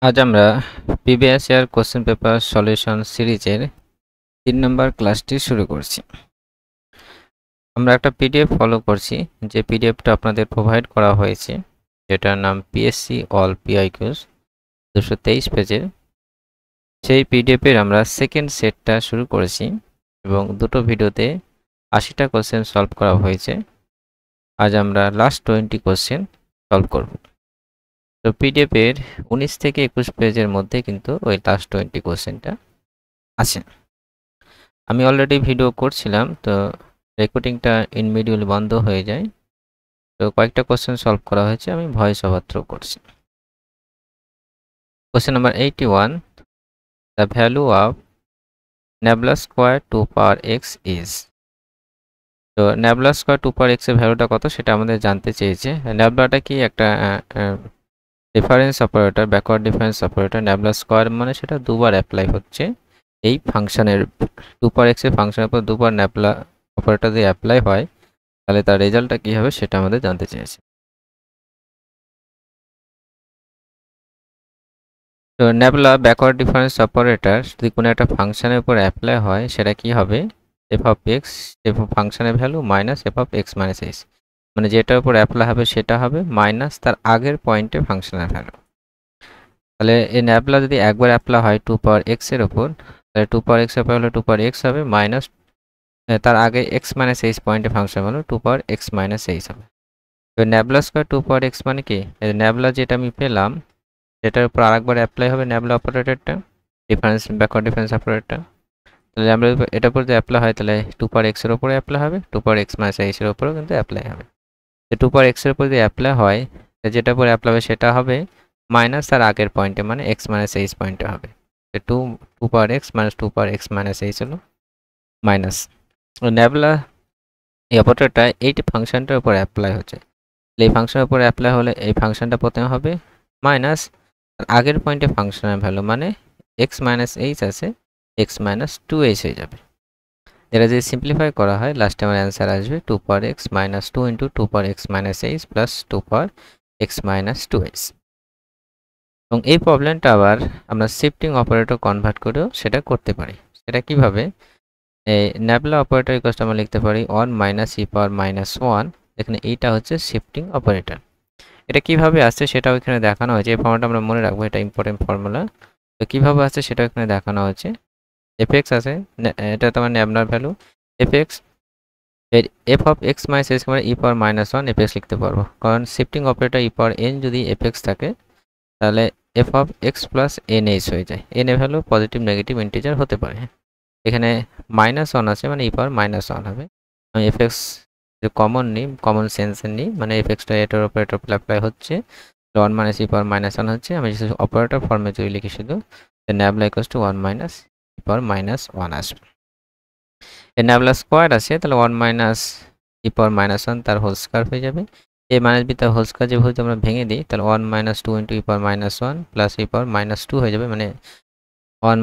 আজ আমরা previous year question paper solution সিরিজের 3 নম্বর ক্লাসটি শুরু করছি। আমরা একটা পিডিএফ ফলো করছি, যে পিডিএফটা আপনাদের প্রোভাইড করা হয়েছে, যেটার নাম পিএসসি অল পিআইকিউস 223 পেজের। সেই পিডিএফের আমরা সেকেন্ড সেটটা শুরু করেছি এবং দুটো ভিডিওতে 80টা কোশ্চেন সলভ করা হয়েছে। আজ আমরা লাস্ট 20 কোশ্চেন সলভ করব। তো পিডিএফের 19 থেকে 21 পেজের মধ্যে কিন্তু ওই লাস্ট 20 কোশ্চেনটা আছে। আমি অলরেডি ভিডিও করছিলাম, তো রেকর্ডিংটা ইন মিডিল বন্ধ হয়ে যায়। তো কয়েকটা কোশ্চেন সলভ করা হয়েছে, আমি ভয়েস ওভার থ্রো করছি। Question number 81, the value of nabla square 2 power x is. তো ন্যাবলা স্কোয়ার 2 পাওয়ার এক্স এর ভ্যালুটা কত সেটা আমাদের জানতে চেয়েছে। ন্যাবলাটা কি একটা difference operator, backward difference operator. Nabla square মানে সেটা দুবার অ্যাপ্লাই হচ্ছে এই ফাংশনের 2 পাওয়ার এক্স এর ফাংশনের উপর দুবার ন্যাবলা অপারেটর দিয়ে অ্যাপ্লাই হয়, তাহলে তার রেজাল্টটা কী হবে সেটা আমাদের জানতে চেয়েছে। তো ন্যাবলা ব্যাকওয়ার্ড ডিফারেন্স অপারেটর যদি কোনো একটা ফাংশনের উপর অ্যাপ্লাই হয়, সেটা কি হবে? এফ অফ এক্স, এফ ফাংশনের value minus F of x minus x, মানে যেটার উপর অ্যাপ্লাই হবে সেটা হবে মাইনাস তার আগের পয়েন্টে ফাংশনের ভ্যালু। তাহলে এই ন্যাবলা যদি একবার অ্যাপ্লাই হয় 2 পাওয়ার এক্স এর উপর, তাহলে 2 পাওয়ার এক্স এর হলে 2 পাওয়ার এক্স হবে মাইনাস তার আগে এক্স মাইনাস এইচ পয়েন্টে function value 2 power x minus H হবে। তো ন্যাবলা স্কোয়ার 2 পাওয়ার এক্স মানে কি? ন্যাবলা যেটা আমি পেলাম সেটার উপর আরেকবার অ্যাপ্লাই হবে ন্যাবলা অপারেটরটা, ডিফারেন্স ব্যাকওয়ার্ড ডিফারেন্স অপারেটরটা। তাহলে ন্যাবলা এটার উপর যদি অ্যাপ্লাই হয় তাহলে 2 পাওয়ার এক্স এর উপরে অ্যাপ্লাই হবে, 2 পাওয়ার এক্স মাইনাস এইচ এর উপরেও কিন্তু অ্যাপ্লাই হবে। তো 2 পাওয়ার এক্স এর উপর যদি অ্যাপ্লাই হয়, যেটার উপর অ্যাপ্লাই হবে সেটা হবে মাইনাস তার আগের পয়েন্টে, মানে এক্স মাইনাস এইচ পয়েন্টে হবে। তো 2 power x minus 2 power x minus H হলো মাইনাস। ন্যাবলা এই অপারেটরটা এইটি ফাংশনটার উপর অ্যাপ্লাই হচ্ছে। এই ফাংশনের উপর অ্যাপ্লাই হলে এই ফাংশনটা প্রথমে হবে মাইনাস আগের পয়েন্টে ফাংশনের ভ্যালু, মানে এক্স মাইনাস এইচ আছে, এক্স মাইনাস 2h হয়ে যাবে। এটা যদি সিম্পলিফাই করা হয় লাস্টে আমার অ্যান্সার আসবে 2 power x minus 2 into 2 power x minus H plus 2 power x minus 2h। এবং এই প্রবলেমটা আবার আমরা শিফটিং অপারেটর কনভার্ট করেও সেটা করতে পারি। সেটা কিভাবে? এই ন্যাবলা অপারেটর ইকুয়াল আমরা লিখতে পারি 1 মাইনাস ই পাওয়ার মাইনাস 1। এখানে এইটা হচ্ছে শিফটিং অপারেটর। এটা কিভাবে আসছে সেটাও এখানে দেখানো হয়েছে। এই ফর্মুলাটা আমরা মনে রাখবো, এটা ইম্পর্টেন্ট ফর্মুলা। তো কীভাবে আসছে সেটাও এখানে দেখানো হয়েছে। এফ এক্স আছে, এটা তোমার ন্যাবলার ভ্যালু এফ এক্স, এর F of x minus x মানে ই পাওয়ার মাইনাস 1 এফ এক্স লিখতে পারবো, কারণ শিফটিং অপারেটর ই পাওয়ার এন যদি এফ এক্স থাকে তাহলে F of x plus N H হয়ে যায়। এন এর ভ্যালু পজিটিভ নেগেটিভ ইন্টিজার হতে পারে। এখানে মাইনাস 1 আছে মানে ই পাওয়ার মাইনাস 1 হবে। আমি এফ এক্স যে কমন নিই, কমন সেন্সের নিই, মানে এফ এক্সটা এটার উপর এটা অ্যাপ্লাই হচ্ছে, 1 মাইনাস ই পাওয়ার মাইনাস 1 হচ্ছে। আমি অপারেটর ফর্মে যদি লিখি শুধু nabla equals to 1 minus E power minus 1 আসবে। এই ন্যাবলা স্কোয়ার আছে, তাহলে 1 মাইনাস ই পাওয়ার মাইনাস 1 তার হোল স্কোয়ার হয়ে যাবে। এ মাইনাস বি তার হোল স্কোয়ার যেভাবে আমরা ভেঙে দিই, তাহলে 1 minus 2 into e power minus 1 plus e power minus 2 হয়ে যাবে, মানে 1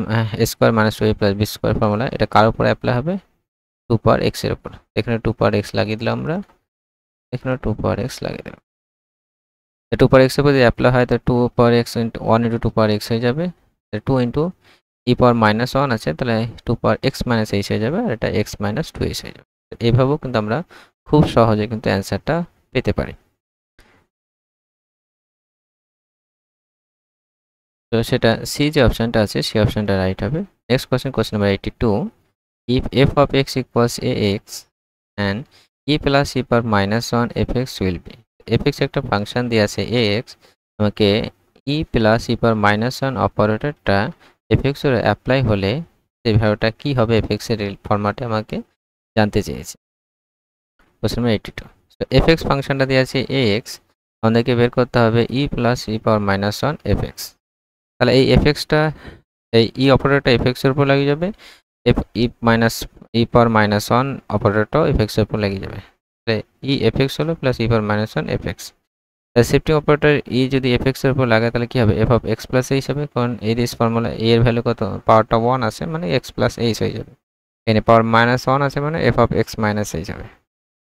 square minus 2 plus b square formula. এটা কার উপর অ্যাপ্লাই হবে? 2 পাওয়ার এক্স এর উপর। এখানে 2 পাওয়ার এক্স লাগিয়ে দিলাম আমরা, এখানে 2 পাওয়ার এক্স লাগিয়ে দিলাম। 2 পাওয়ার এক্স এর উপর যদি অ্যাপ্লাই হয় তো 2 power x into 1 into 2 power x হয়ে যাবে। 2 ইন্টু ই পাওয়ার মাইনাস 1 আছে, তাহলে 2 পাওয়ার এক্স মাইনাস এইচ হয়ে যাবে, আর এটা এক্স মাইনাস 2h হয়ে যাবে। এইভাবেও কিন্তু আমরা খুব সহজে কিন্তু অ্যান্সারটা পেতে পারি। তো সেটা সি যে অপশানটা আছে সেই অপশানটা রাইট হবে। Next question, question number 82, if F of x equals A x and E plus e power minus 1 F x will be. F x একটা ফাংশন দিয়ে আছে এ এক্স, আমাকে ই plus e power minus 1 অপারেটরটা F x এর apply হলে সেই ভ্যালুটা কী হবে F x এর ফরম্যাটে আমাকে জানতে চেয়েছে। কোয়েশ্চেন নাম্বার 82, তো এফ এক্স ফাংশনটা দিয়ে আছে এ এক্স, আমাদেরকে বের করতে হবে ই plus e power minus 1 F x. তাহলে এই এফ এক্সটা, এই ই অপারেটরটা এফ এক্স এর উপর লাগিয়ে যাবে, F E minus E power minus 1 অপারেটরটাও F x এর উপর লাগিয়ে যাবে। তাহলে ই এফ এক্স হলো plus e power minus 1 F x. তাহলে শিফটিং অপারেটর ই যদি এফ এক্স এর উপর লাগে তাহলে কী হবে? F of x plus H হবে, কারণ এই দিস ফর্মুলা এ এর ভ্যালু কত? পাওয়ারটা 1 আছে, মানে এক্স প্লাস এইচ হয়ে যাবে। এখানে পাওয়ার মাইনাস 1 আছে, মানে F of x minus H হবে।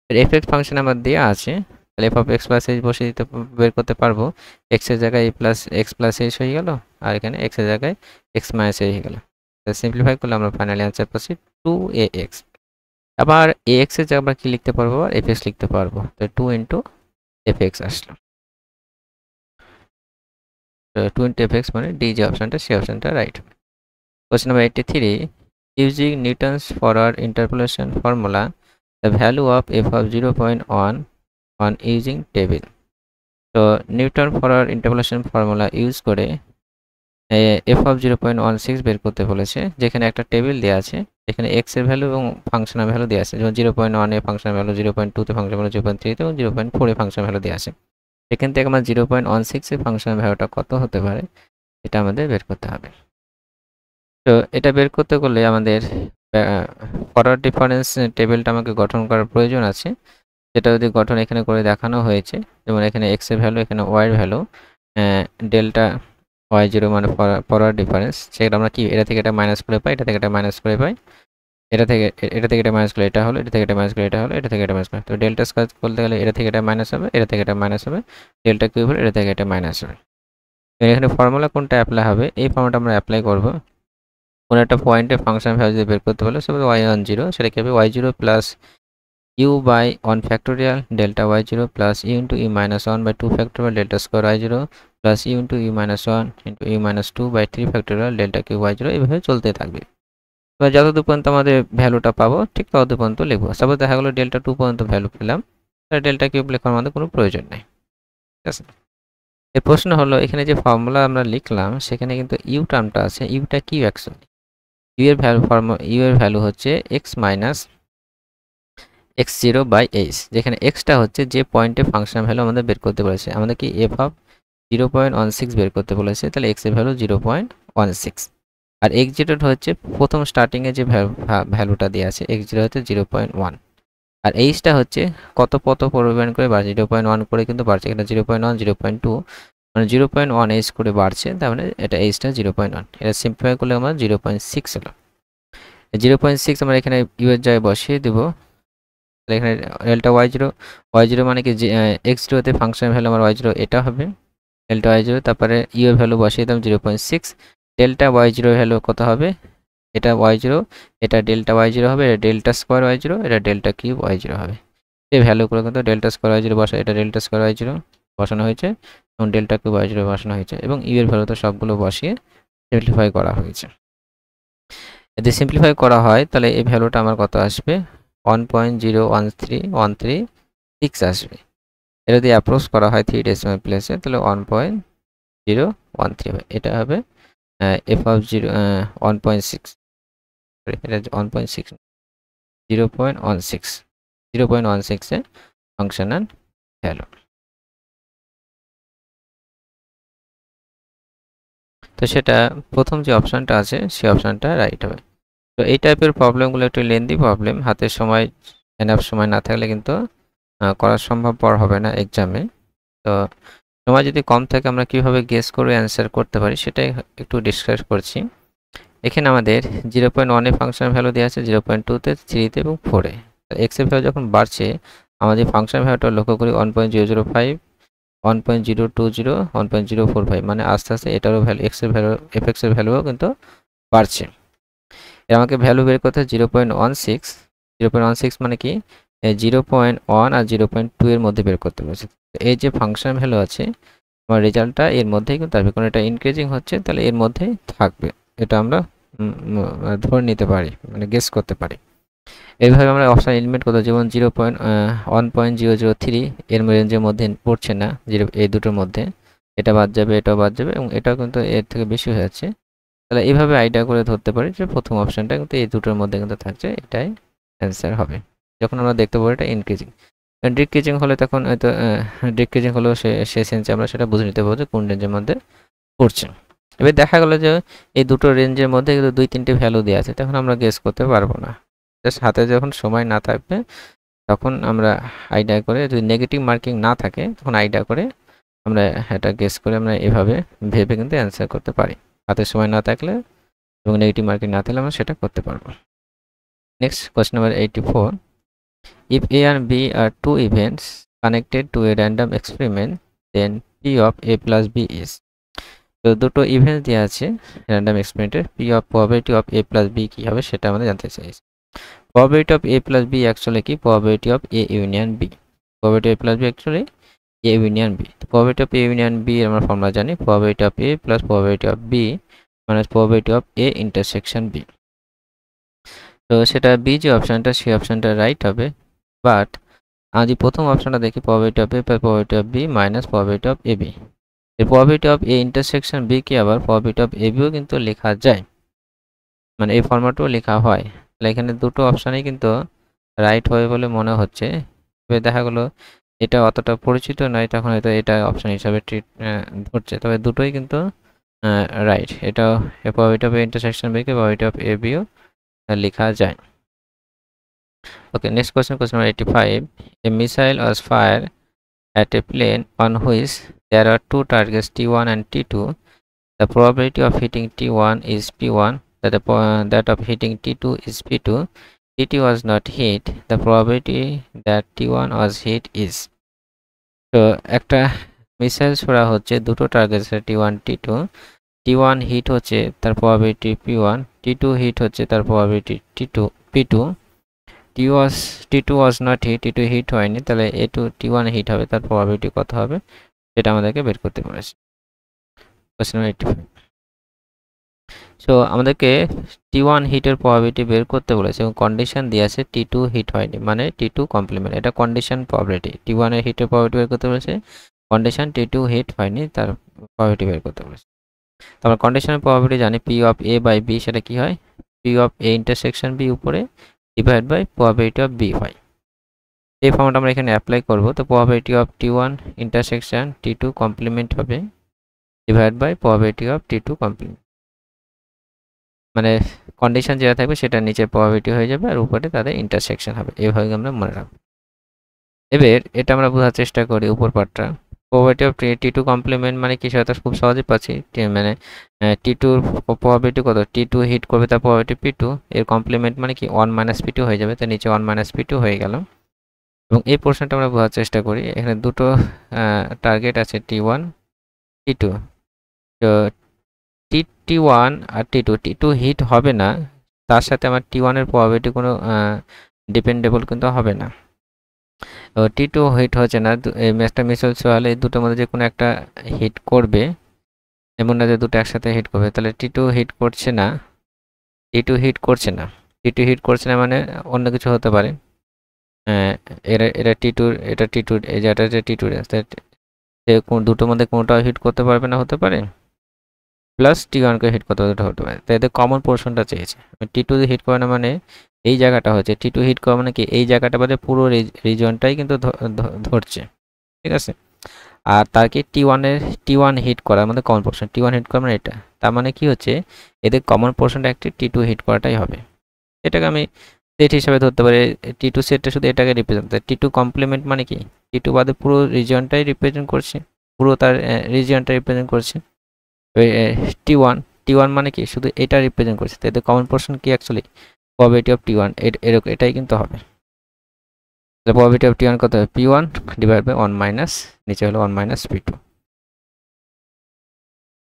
এফ এক্স ফাংশন আমার দেওয়া আছে, তাহলে F of x plus H বসে দিতে বের করতে পারবো। এক্স এর জায়গায় এক্স প্লাস এইচ হয়ে গেল, আর এখানে এক্স এর জায়গায় এক্স মাইনাস এইচ হয়ে গেল। সিম্পলিফাই করলে আমরা ফাইনালি অ্যান্সার পাচ্ছি 2ax। আবার ax এর জায়গায় আমরা কি লিখতে পারবো, fx লিখতে পারবো, তো 2 ইন্টু fx আসলো। 2 ইন্টু fx মানে ডি যে অপশনটা, সেই অপশনটা right. Question number 83, using Newton's forward interpolation formula the value of f of 0.1 on using table। তো Newton forward interpolation formula use করে f of 0.16 বের করতে বলেছে, যেখানে একটা টেবিল দেওয়া আছে, এখানে x এর ভ্যালু এবং ফাংশনের ভ্যালু দেওয়া আছে। যেমন 0.1 এ ফাংশনের ভ্যালু, 0.2 তে ফাংশনের ভ্যালু, 0.3 তে এবং 0.4 এ ফাংশনের ভ্যালু দেওয়া আছে। এখান থেকে আমরা 0.16 এ ফাংশনের ভ্যালুটা কত হতে পারে এটা আমাদের বের করতে হবে। তো এটা বের করতে গেলে আমাদের ফরওয়ার্ড ডিফারেন্স টেবিলটা আমাকে গঠন করার প্রয়োজন আছে। যেটা যদি গঠন এখানে করে দেখানো হয়েছে, যেমন এখানে x এর ভ্যালু, এখানে y এর ভ্যালু, ডেল্টা y0 মানে ফরওয়ার্ড ডিফারেন্স, সেটা আমরা কি এটা থেকে এটা মাইনাস করে পাই, এটা থেকে এটা মাইনাস করে পাই, এটা থেকে এটা মাইনাস করলে এটা হলো, এটা থেকে এটা মাইনাস করলে এটা হলো, এটা থেকে এটা মাইনাস করে। তো ডেল্টা স্কয়ার করতে গেলে এটা থেকে এটা মাইনাস হবে, এটা থেকে এটা মাইনাস হবে, ডেল্টা কিউব হলে এটা থেকে এটা মাইনাস হবে। এখানে ফর্মুলা কোনটা অ্যাপ্লাই হবে, এই ফর্মুলাটা আমরা অ্যাপ্লাই করব। কোনো একটা পয়েন্টে ফাংশন ভ্যালু যদি বের করতে বলে, সাপোজ y10, সেটা কি হবে y0 plus u by 1 factorial delta y0 plus u into u minus 1 by 2 factorial delta square y0 plus u into u minus 1 into u minus 2 by 3 factorial delta cube y0, এইভাবে চলতে থাকবে। এবার যতদূর পর্যন্ত আমাদের ভ্যালুটা পাবো ঠিক ততদূর পর্যন্ত লিখবো। সাপোজ দেখা গেলো ডেল্টা 2 পর্যন্ত ভ্যালু পেলাম, তাহলে ডেল্টা কিউব লেখার আমাদের কোনো প্রয়োজন নেই। ঠিক আছে, এর প্রশ্ন হলো এখানে যে ফর্মুলা আমরা লিখলাম সেখানে কিন্তু ইউ টার্মটা আছে, ইউটা কি অ্যাকচুয়ালি? ইউ এর ভ্যালু হচ্ছে x minus x0 by h, যেখানে xটা হচ্ছে যে পয়েন্টে ফাংশন ভ্যালু আমাদের বের করতে বলেছে। আমাদের কি f অফ 0.16 বের করতে বলেছে, তাহলে x এর ভ্যালু 0.16, আর x0 হচ্ছে প্রথম স্টার্টিংয়ে যে ভ্যালুটা দেওয়া আছে, x0 হচ্ছে 0.1, আর এইচটা হচ্ছে কত পরিমাণ করে বাড়ছে, 0.1 করে কিন্তু বাড়ছে, এটা 0.1 0.2 মানে 0.1 এইচ করে বাড়ছে, তার মানে এটা এইচটা 0.1। এটা সিম্পলিফাই করলে আমরা 0.6 হলো। 0.6 আমরা এখানে ইউ এর জায়গায় বসিয়ে দেবো। এখানে ডেল্টা y0 মানে কি x0 তে ফাংশন ভ্যালু আমার y0 এটা হবে ডেল্টা y0, তারপরে ইউ এর ভ্যালু বসিয়ে দিলাম 0.6, ডেল্টা y0 ভ্যালু কত হবে, এটা y0, এটা ডেল্টা y0 হবে, এটা ডেল্টা স্কয়ার y0, এটা ডেল্টা কিউব y0 হবে। এই ভ্যালুগুলো কিন্তু ডেল্টা স্কয়ার y0 বসা, এটা ডেল্টা স্কয়ার y0 বসানো হয়েছে এবং ডেল্টা কিউব y0 বসানো হয়েছে, এবং ইউ এর ভ্যালু তো সবগুলো বসিয়ে সিম্পলিফাই করা হয়েছে। যদি সিম্পলিফাই করা হয় তাহলে এই ভ্যালুটা আমার কত আসবে, 1.01313 আসবে। এটা যদি অ্যাপ্রোচ করা হয় 3 ডেসিমাল প্লেসে, তাহলে 1.013 হবে। এটা হবে f অফ 1.6, এটা 1.6 0.16 এ ফাংশনাল ভ্যালু। তো সেটা প্রথম যে অপশনটা আছে সেই অপশনটা রাইট হবে। তো এই টাইপের প্রবলেমগুলো একটু লেন্দি প্রবলেম, হাতে সময় এনাফ সময় না থাকলে কিন্তু করা সম্ভবপর হবে না এক্সামে। তো সময় যদি কম থাকে আমরা কিভাবে গেস করে অ্যান্সার করতে পারি সেটাই একটু ডিসকাস করছি। এখানে আমাদের 0.1 এ ফাংশন ভ্যালু দেওয়া আছে, 0.2 তে, 3 তে এবং 4 এ। এক্স এর ভ্যালু যখন বাড়ছে আমাদের ফাংশন ভ্যালুটা লক্ষ্য করি 1.005, 1.020, 1.045, মানে আস্তে আস্তে এটারও ভ্যালু এক্স এর ভ্যালু এফএক্স এর ভ্যালুও কিন্তু বাড়ছে। এর আমাকে ভ্যালু বের করতে 0.16 মানে কি 0.1 আর 0.2 এর মধ্যে বের করতে বলেছে। এই যে ফাংশন ভ্যালু আছে আমার রেজাল্টটা এর মধ্যেই কিন্তু থাকবে, কারণ এটা ইনক্রিজিং হচ্ছে, তাহলে এর মধ্যেই থাকবে, এটা আমরা ধরে নিতে পারি, মানে গেস করতে পারি। এইভাবে আমরা অপশন এলিমিনেট করতে, যেমন 1.003 এর রেঞ্জের মধ্যে পড়ছে না, এই দুটোর মধ্যে, এটা বাদ যাবে, এটাও বাদ যাবে, এবং এটাও কিন্তু এর থেকে বেশি হয়ে যাচ্ছে। তাহলে এইভাবে আইডিয়া করে ধরতে পারি যে প্রথম অপশনটা কিন্তু এই দুটোর মধ্যে কিন্তু থাকছে, এটাই অ্যান্সার হবে। যখন আমরা দেখতে পাবো এটা ইনক্রিজিং, ডিক্রিজিং হলে তখন হয়তো ডিক্রিজিং হলেও সে সেন্সে আমরা সেটা বুঝে নিতে পারবো যে কোন রেঞ্জের মধ্যে পড়ছে। এবার দেখা গেলো যে এই দুটো রেঞ্জের মধ্যে কিন্তু 2-3টে ভ্যালু দেওয়া আছে, তখন আমরা গেস করতে পারবো না। জাস্ট হাতে যখন সময় না থাকবে তখন আমরা আইডিয়া করে, যদি নেগেটিভ মার্কিং না থাকে তখন আইডিয়া করে আমরা এটা গেস করে আমরা এভাবে ভেবে কিন্তু অ্যান্সার করতে পারি। হাতে সময় না থাকলে এবং নেগেটিভ মার্কিং না থাকলে আমরা সেটা করতে পারবো। Next question number 84, if A and B are two events connected to a random experiment, then P of A plus B is. তো দুটো ইভেন্ট দেওয়া আছে random এক্সপেরিমেন্টের, P of probability of A plus B কি হবে সেটা আমরা জানতে চাইছি। probability of A plus B actually কি probability of A union B, probability of A plus B actually A union B। probability of A union B আমরা formula জানি, probability of A plus probability of B minus probability of A intersection B। তো সেটা B যে অপশনটা সেই অপশনটা right হবে, but আমি প্রথম অপশনটা দেখি probability of A plus probability of B minus probability of AB, এই probability of A intersection B কে আবার probability of AB ও কিন্তু লেখা যায়, মানে এই ফরম্যাটেও লেখা হয়। তাহলে এখানে দুটো অপশনই কিন্তু রাইট হবে বলে মনে হচ্ছে। তবে দেখা গেলো এটা অতটা পরিচিত নয়, তখন হয়তো এটা অপশন হিসাবে ধরছে, তবে দুটোই কিন্তু রাইট। এটাও probability of A intersection B K probability of AB ও লেখা যায়। Okay, next question, question number 85. A missile was fired at a plane on which there are two targets T1 and T2. The probability of hitting T1 is P1, that of hitting T2 is P2. T2 was not hit. The probability that T1 was hit is. So একটা missile ছোড়া হচ্ছে, দুটো target আছে T1 T2। T1 hit হচ্ছে তার probability P1, T2 hit হচ্ছে তার probability P2। T2 was not hit, T2 hit হয়নি, তাহলে T1 হিট হবে, তার probability কত হবে সেটা আমাদেরকে বের করতে বলেছে। Question number 85। সো আমাদেরকে T1 হিটের probability বের করতে বলেছে এবং কন্ডিশন দিয়ে আছে T2 হিট হয়নি, মানে T2 কমপ্লিমেন্ট, এটা কন্ডিশন probability। T1 এর হিটের probability বের করতে বলেছে, কন্ডিশন T2 হিট হয়নি তার probability বের করতে বলেছে। তো আমরা কন্ডিশনের probability জানি P of A by B, সেটা কি হয় P of A intersection B উপরে divide by probability of B হয়। এই ফর্মটা আমরা এখানে অ্যাপ্লাই করব। তো probability of T1 intersection T2 complement হবে divide by probability of T2 complement, মানে কন্ডিশন যেটা থাকবে সেটা নিচে probability হয়ে যাবে আর উপরে তাদের ইন্টারসেকশন হবে, এইভাবে আমরা মনে রাখবো। এবার এটা আমরা বোঝার চেষ্টা করি উপর পার্টটা। probability of T2 কমপ্লিমেন্ট মানে কি সেটা খুব সহজে পাচ্ছি, মানে T2 probability কত, T2 হিট করবে তার probability P2, এর কমপ্লিমেন্ট মানে কি 1 minus P2 হয়ে যাবে, তো নিচে 1 minus P2 হয়ে গেল। এবং এই পোর্শনটা আমরা বোঝার চেষ্টা করি। এখানে দুটো টার্গেট আছে T1 T2, তো T1 আর T2 হিট হবে না, তার সাথে আমার T1 এর probability কোনো ডিপেন্ডেবল কিন্তু হবে না। T2 হিট হচ্ছে না, এই ম্যাচটা মিস হলে এই দুটোর মধ্যে যে কোনো একটা হিট করবে, এমন না যে দুটো একসাথে হিট করবে। তাহলে T2 হিট করছে না, T2 হিট করছে না, T2 হিট করছে না মানে অন্য কিছু হতে পারে। এটা T2, এটা T2, এই যে এটা T2 দুটোর মধ্যে কোনোটাও হিট করতে পারবে না, হতে পারে, প্লাস T1 কে হিট করতে হতে পারে। তাই এদের কমন পোর্শনটা চেয়েছে। T2 হিট করে না মানে এই জায়গাটা হচ্ছে, T2 হিট করা মানে কি এই জায়গাটা বাদে পুরো রিজনটাই কিন্তু ধরছে, ঠিক আছে। আর তার কি T1 হিট করা মানে কমন পোর্শন, T1 হিট করা মানে এটা, তার মানে কি হচ্ছে এদের কমন পোর্শনটা একটি T2 হিট করাটাই হবে। এটাকে আমি সেট হিসাবে ধরতে পারি, T2 সেটটা শুধু এটাকে রিপ্রেজেন্ট করে, T2 কমপ্লিমেন্ট মানে কি T2 বাদে পুরো রিজিয়নটাই রিপ্রেজেন্ট করছে, পুরো তার রিজিয়নটা রিপ্রেজেন্ট করছে। T1 মানে কি শুধু এটা রিপ্রেজেন্ট করছে, তো এদের কমন পোর্শন কি অ্যাকচুয়ালি probability of T1, এরকম এটাই কিন্তু হবে। তাহলে probability of T1 কত হবে P1 ডিভাইড বাই 1 মাইনাস নিচে হলো 1 মাইনাস P2,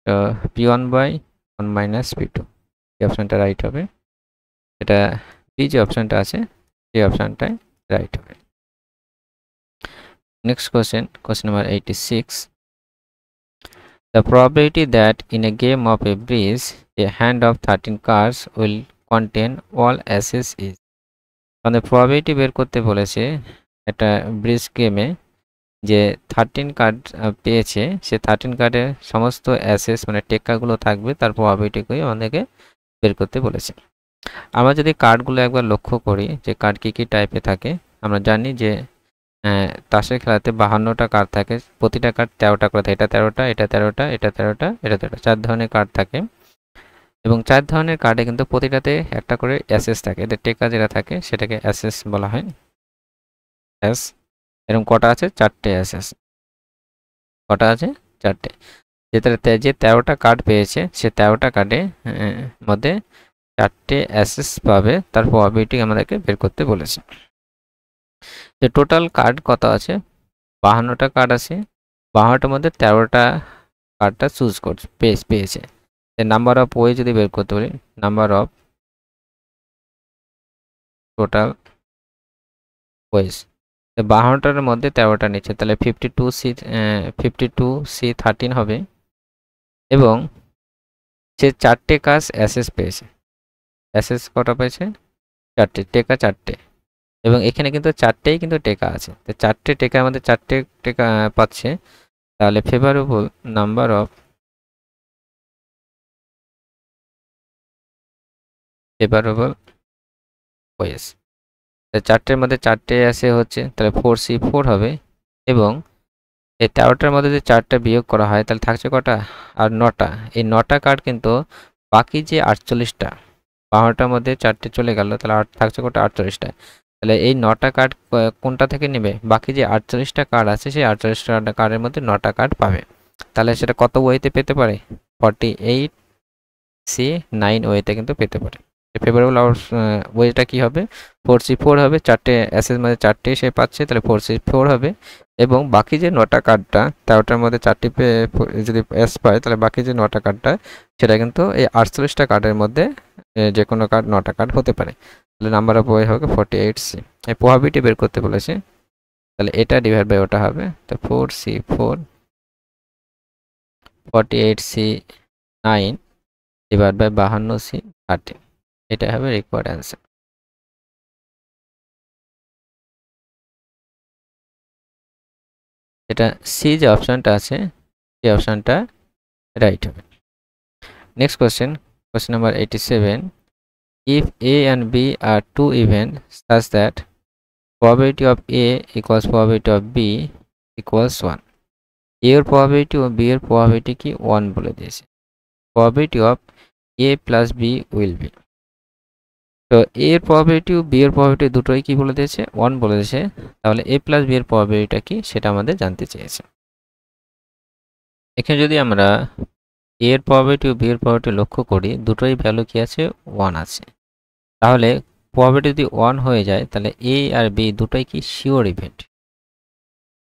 তো P1 বাই 1 মাইনাস P2, এই অপশনটা রাইট হবে। এটা বি যে অপশনটা আছে সেই অপশনটাই রাইট হবে। Next question, question number 86. The probability that in a game of a bridge a hand of 13 cards will contain all aces is. আমাদের probability বের করতে বলেছে একটা ব্রিজ গেমে যে 13 কার্ড পেয়েছে, সে 13 কার্ডের সমস্ত অ্যাসেস মানে টেক্কাগুলো থাকবে, তার probabilityকে আমাদেরকে বের করতে বলেছে। আমরা যদি কার্ডগুলো একবার লক্ষ্য করি যে কার্ড কী কী টাইপে থাকে, আমরা জানি যে তাসের খেলাতে 52টা কার্ড থাকে, প্রতিটা কার্ড 13টা করে থাকে, এটা 13টা, এটা 13টা, এটা 13টা, এটা 13টা, 4 ধরনের কার্ড থাকে। এবং 4 ধরনের কার্ডে কিন্তু প্রতিটাতে একটা করে অ্যাসেস থাকে, এদের টেকা যেটা থাকে সেটাকে অ্যাসেস বলা হয়। অ্যাস এরকম কটা আছে 4টে অ্যাসেস, কটা আছে 4টে। যে 13টা কার্ড পেয়েছে সে 13টা কার্ডে মধ্যে 4টে অ্যাসেস পাবে, তার প্রবাবিলিটি আমাদেরকে বের করতে বলেছে। যে টোটাল কার্ড কত আছে 52টা কার্ড আছে, 52টার মধ্যে 13টা কার্ডটা চুজ করছে পেয়েছে। নাম্বার অফ ওয়ে যদি বের করতে পারি, নাম্বার অফ টোটাল ওয়েজ 52টার মধ্যে 13টা নিচ্ছে, তাহলে 52C 13 হবে। এবং সে 4টে কাজ অ্যাসেস পেয়েছে। অ্যাসেস কটা পেয়েছে? 4টে, টেকা 4টে। এবং এখানে কিন্তু 4টেই কিন্তু টেকা আছে, তো 4টে টেকার মধ্যে 4টে টেকা পাচ্ছে। তাহলে ফেভারেবল নাম্বার অফ ফেভারেবল ওয়েস, 4টের মধ্যে 4টে আছে হচ্ছে, তাহলে 4C4 হবে। এবং এই 13টার মধ্যে যদি 4টা বিয়োগ করা হয় তাহলে থাকছে কটা? আর 9টা। এই 9টা কার্ড কিন্তু বাকি যে 48টা, 52টার মধ্যে 4টে চলে গেল, তাহলে থাকছে কটা? 48টা। তাহলে এই 9টা কার্ড কোনটা থেকে নেবে? বাকি যে 48টা কার্ড আছে সেই 48টা কার্ডের মধ্যে 9টা কার্ড পাবে। তাহলে সেটা কত ওয়েতে পেতে পারে? 48C9 ওয়েতে কিন্তু পেতে পারে। ফেভারেবল ওয়েটা কি হবে? 4C4 হবে। 4টে অ্যাসেস মধ্যে 4টে সে পাচ্ছে, তাহলে 4C4 হবে। এবং বাকি যে 9টা কার্ডটা, 13টার মধ্যে 4টি যদি এস পায়, তাহলে বাকি যে 9টা কার্ডটা সেটা কিন্তু এই 48টা কার্ডের মধ্যে যে কোনো কার্ড 9টা কার্ড হতে পারে। তাহলে নাম্বার অফ ওয়ে হবে 48C। এই প্রবাবিলিটি বের করতে বলেছে, তাহলে এটা ডিভাইড বাই ওটা হবে। তো 4C4 48C9 divide by 52C13, এটা হবে রিকোয়ার্ড অ্যান্সার। এটা সি যে অপশনটা আছে সেই অপশনটা রাইট হবে। Next question, question number 87, if A and B are two events such that probability of A equals probability of B equals 1, A এর probability ও B এর probability কি 1 বলে দিয়েছে। probability of A plus B will be, তো A এর probability ও B এর probability দুটোই কি বলে দিয়েছে? 1 বলে দিয়েছে। তাহলে A plus B এর probability কি সেটা আমাদের জানতে চেয়েছে। এখানে যদি আমরা A এর probability ও B এর probability লক্ষ্য করি, দুটোই ভ্যালু কি আছে? 1 আছে। তাহলে probability যদি 1 হয়ে যায় তাহলে A আর B দুটোই কি শিওর ইভেন্ট।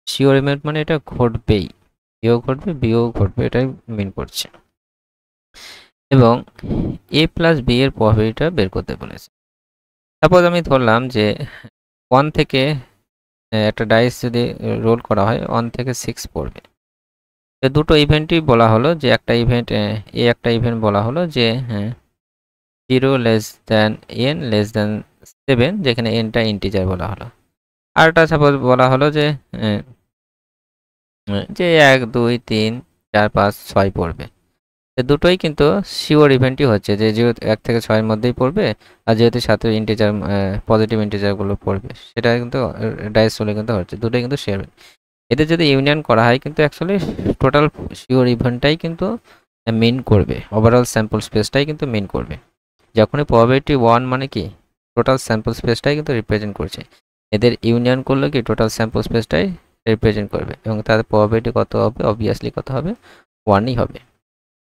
শিওর ইভেন্ট মানে এটা ঘটবেই, এও ঘটবে বিও ঘটবে, এটাই মিন করছে। এবং A প্লাস B এর প্রবাবিলিটিটা বের করতে বলেছে। সাপোজ আমি ধরলাম যে 1 থেকে একটা ডাইস যদি রোল করা হয় 1 থেকে 6 পড়বে। তো দুটো ইভেন্টই বলা হলো, যে একটা ইভেন্ট একটা ইভেন্ট বলা হলো যে 0 less than n less than 7, যেখানে nটা ইন্টিজার বলা হলো। আরেকটা সাপোজ বলা হলো যে 1 2 3 4 5 6 পড়বে। দুটোই কিন্তু শিওর ইভেন্টই হচ্ছে, যে যেহেতু 1 থেকে 6 মধ্যেই পড়বে, আর যেহেতু সাথে ইন্টিজার পজিটিভ ইন্টিজারগুলো পড়বে, সেটা কিন্তু ডাইস হলে কিন্তু হচ্ছে, দুটোই কিন্তু শিওর। এদের যদি ইউনিয়ন করা হয় কিন্তু অ্যাকচুয়ালি টোটাল শিওর ইভেন্টটাই কিন্তু মিন করবে, ওভারঅল স্যাম্পল স্পেসটাই কিন্তু মিন করবে। যখনই প্রবাবিলিটি 1 মানে কি টোটাল স্যাম্পল স্পেসটাই কিন্তু রিপ্রেজেন্ট করছে, এদের ইউনিয়ন করলে কি টোটাল স্যাম্পল স্পেসটাই রিপ্রেজেন্ট করবে, এবং তাদের প্রবাবিলিটি কত হবে? অবভিয়াসলি কত হবে? 1ই হবে।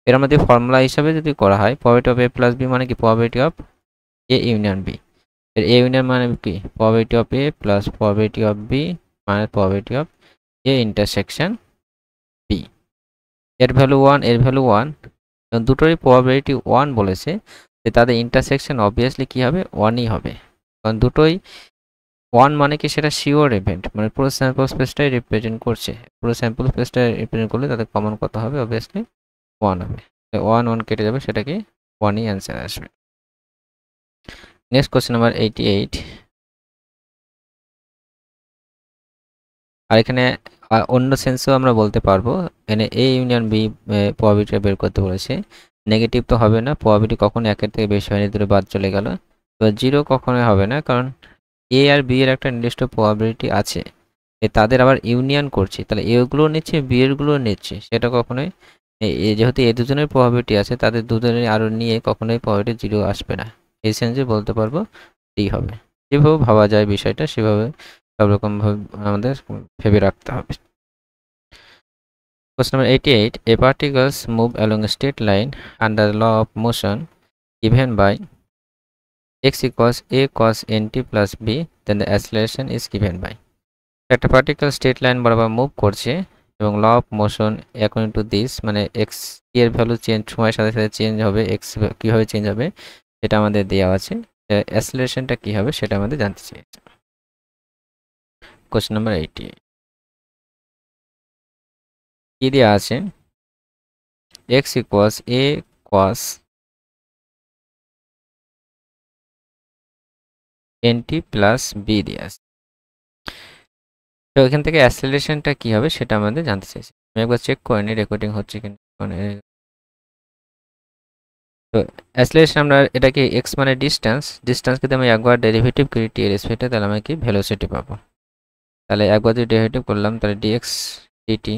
এর আমাদের ফর্মুলা হিসাবে যদি করা হয়, probability of A plus B মানে কি probability of A union B। এর A ইউনিয়ন মানে কি probability of A plus probability of B মানে probability of A intersection B। এর ভ্যালু 1, এর ভ্যালু 1, এবং দুটোরই প্রবাবিলিটি 1 বলেছে, যে তাদের ইন্টারসেকশন অবভিয়াসলি কি হবে? 1ই হবে, কারণ দুটোই 1 মানে কি সেটা শিওর ইভেন্ট, মানে পুরো স্যাম্পল স্পেসটাই রিপ্রেজেন্ট করছে। পুরো স্যাম্পল স্পেসটা রিপ্রেজেন্ট করলে তাদের কমন কত হবে? অবভিয়াসলি 1 হবে। 1 কেটে যাবে, সেটা কি 1ই অ্যান্সার আসবে। নেক্সট কোশ্চেন নাম্বার 88, আর এখানে অন্য সেন্সেও আমরা বলতে পারবো, এখানে A ইউনিয়ন B প্রবাবিলিটি বের করতে বলেছে। নেগেটিভ তো হবে না, প্রবাবিলিটি কখনো 1-এর থেকে বেশি হয়নি, দুটো বাদ চলে গেল। তো 0 কখনোই হবে না, কারণ A আর B এর একটা নির্দিষ্ট প্রবাবিলিটি আছে, তাদের আবার ইউনিয়ন করছি, তাহলে এগুলো নিচ্ছে B এরগুলো নিচ্ছে, সেটা কখনোই যেহেতু এই দুজনের প্রবাবিলিটি আছে, তাদের দুজনের আরও নিয়ে কখনোই প্রবাবিলিটি 0 আসবে না। এই সেন্সে বলতে পারবো D হবে। যেভাবে ভাবা যায় বিষয়টা সেভাবে সব রকমভাবে আমাদের ভেবে রাখতে হবে। Question number 88, a particles move along a straight line under the law of motion given by x equals a cos nt plus b, then the acceleration is given by. একটা পার্টিকেল স্ট্রেট লাইন বরাবর move করছে এবং law of motion according to this, মানে x এর value change সময়ের সাথে সাথে change হবে, এক্স কীভাবে চেঞ্জ হবে সেটা আমাদের দেওয়া আছে। অ্যাসিলেশনটা কী হবে সেটা আমাদের জানতে চেয়েছে। কোশ্চেন নাম্বার 88 কী দেওয়া আছে, এক্স ইকুয়ালস এ কস এনটি প্লাস বি দেওয়া আছে। তো এখান থেকে অ্যাসিলেশনটা কী হবে সেটা আমাদের জানতে চাইছি। আমি একবার চেক করে নিই রেকর্ডিং হচ্ছে কিনা। তো অ্যাসিলেশন আমরা এটাকে এক্স মানে ডিস্টেন্স যদি আমি একবার ডেরিভেটিভ করি টি এর রেসপেক্টে তাহলে আমি কি ভেলোসিটি পাবো। তাহলে একবার যদি ডেরিভেটিভ করলাম তাহলে ডিএক্স ডিটি,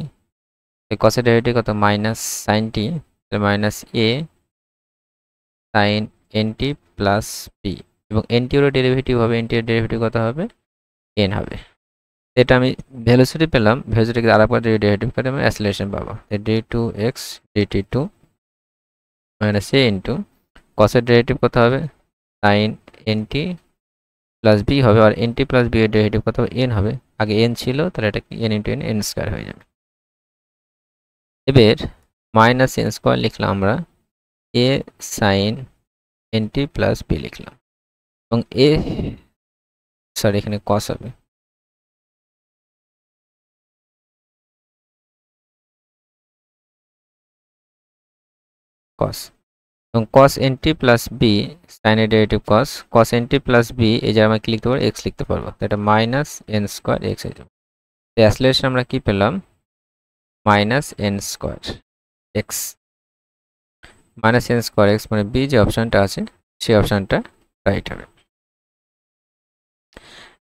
কসের ডেরিভেটিভ কত মাইনাস সাইন টি, তাহলে মাইনাস এ সাইন এনটি প্লাস বি, এবং এনটিরও ডেরিভেটিভ হবে, এনটির ডেরিভেটিভ কত হবে এন হবে। এটা আমি ভেলোসিটি পেলাম, ভেলোসিটিকে আরেকবার ডেরিভেটিভ করে আমি অ্যাসিলেশন পাবো, D two X DT two minus A into কসের ডেরিভেটিভ কত হবে সাইন এনটি প্লাস বি হবে, আর এনটি প্লাস বি এর ডেরিভেটিভ কত হবে এন হবে। আগে এন ছিল তাহলে এটা N into N, N square হয়ে যাবে। এবার মাইনাস এন স্কোয়ার লিখলাম আমরা, A sine NT plus B লিখলাম, এবং এ সরি এখানে কস হবে, কস, এবং কস এনটি প্লাস বি সাইনের ডেরিভেটিভ কস এনটি প্লাস বি এই যে আমরা কি লিখতে পারবো এক্স লিখতে পারবো, তো এটা মাইনাস এন স্কোয়ার এক্স হয়ে যাবে। অ্যাসিলেশন আমরা কি পেলাম minus N square x, minus N square x, মানে বি যে অপশানটা আছে সেই অপশানটা রাইট হবে।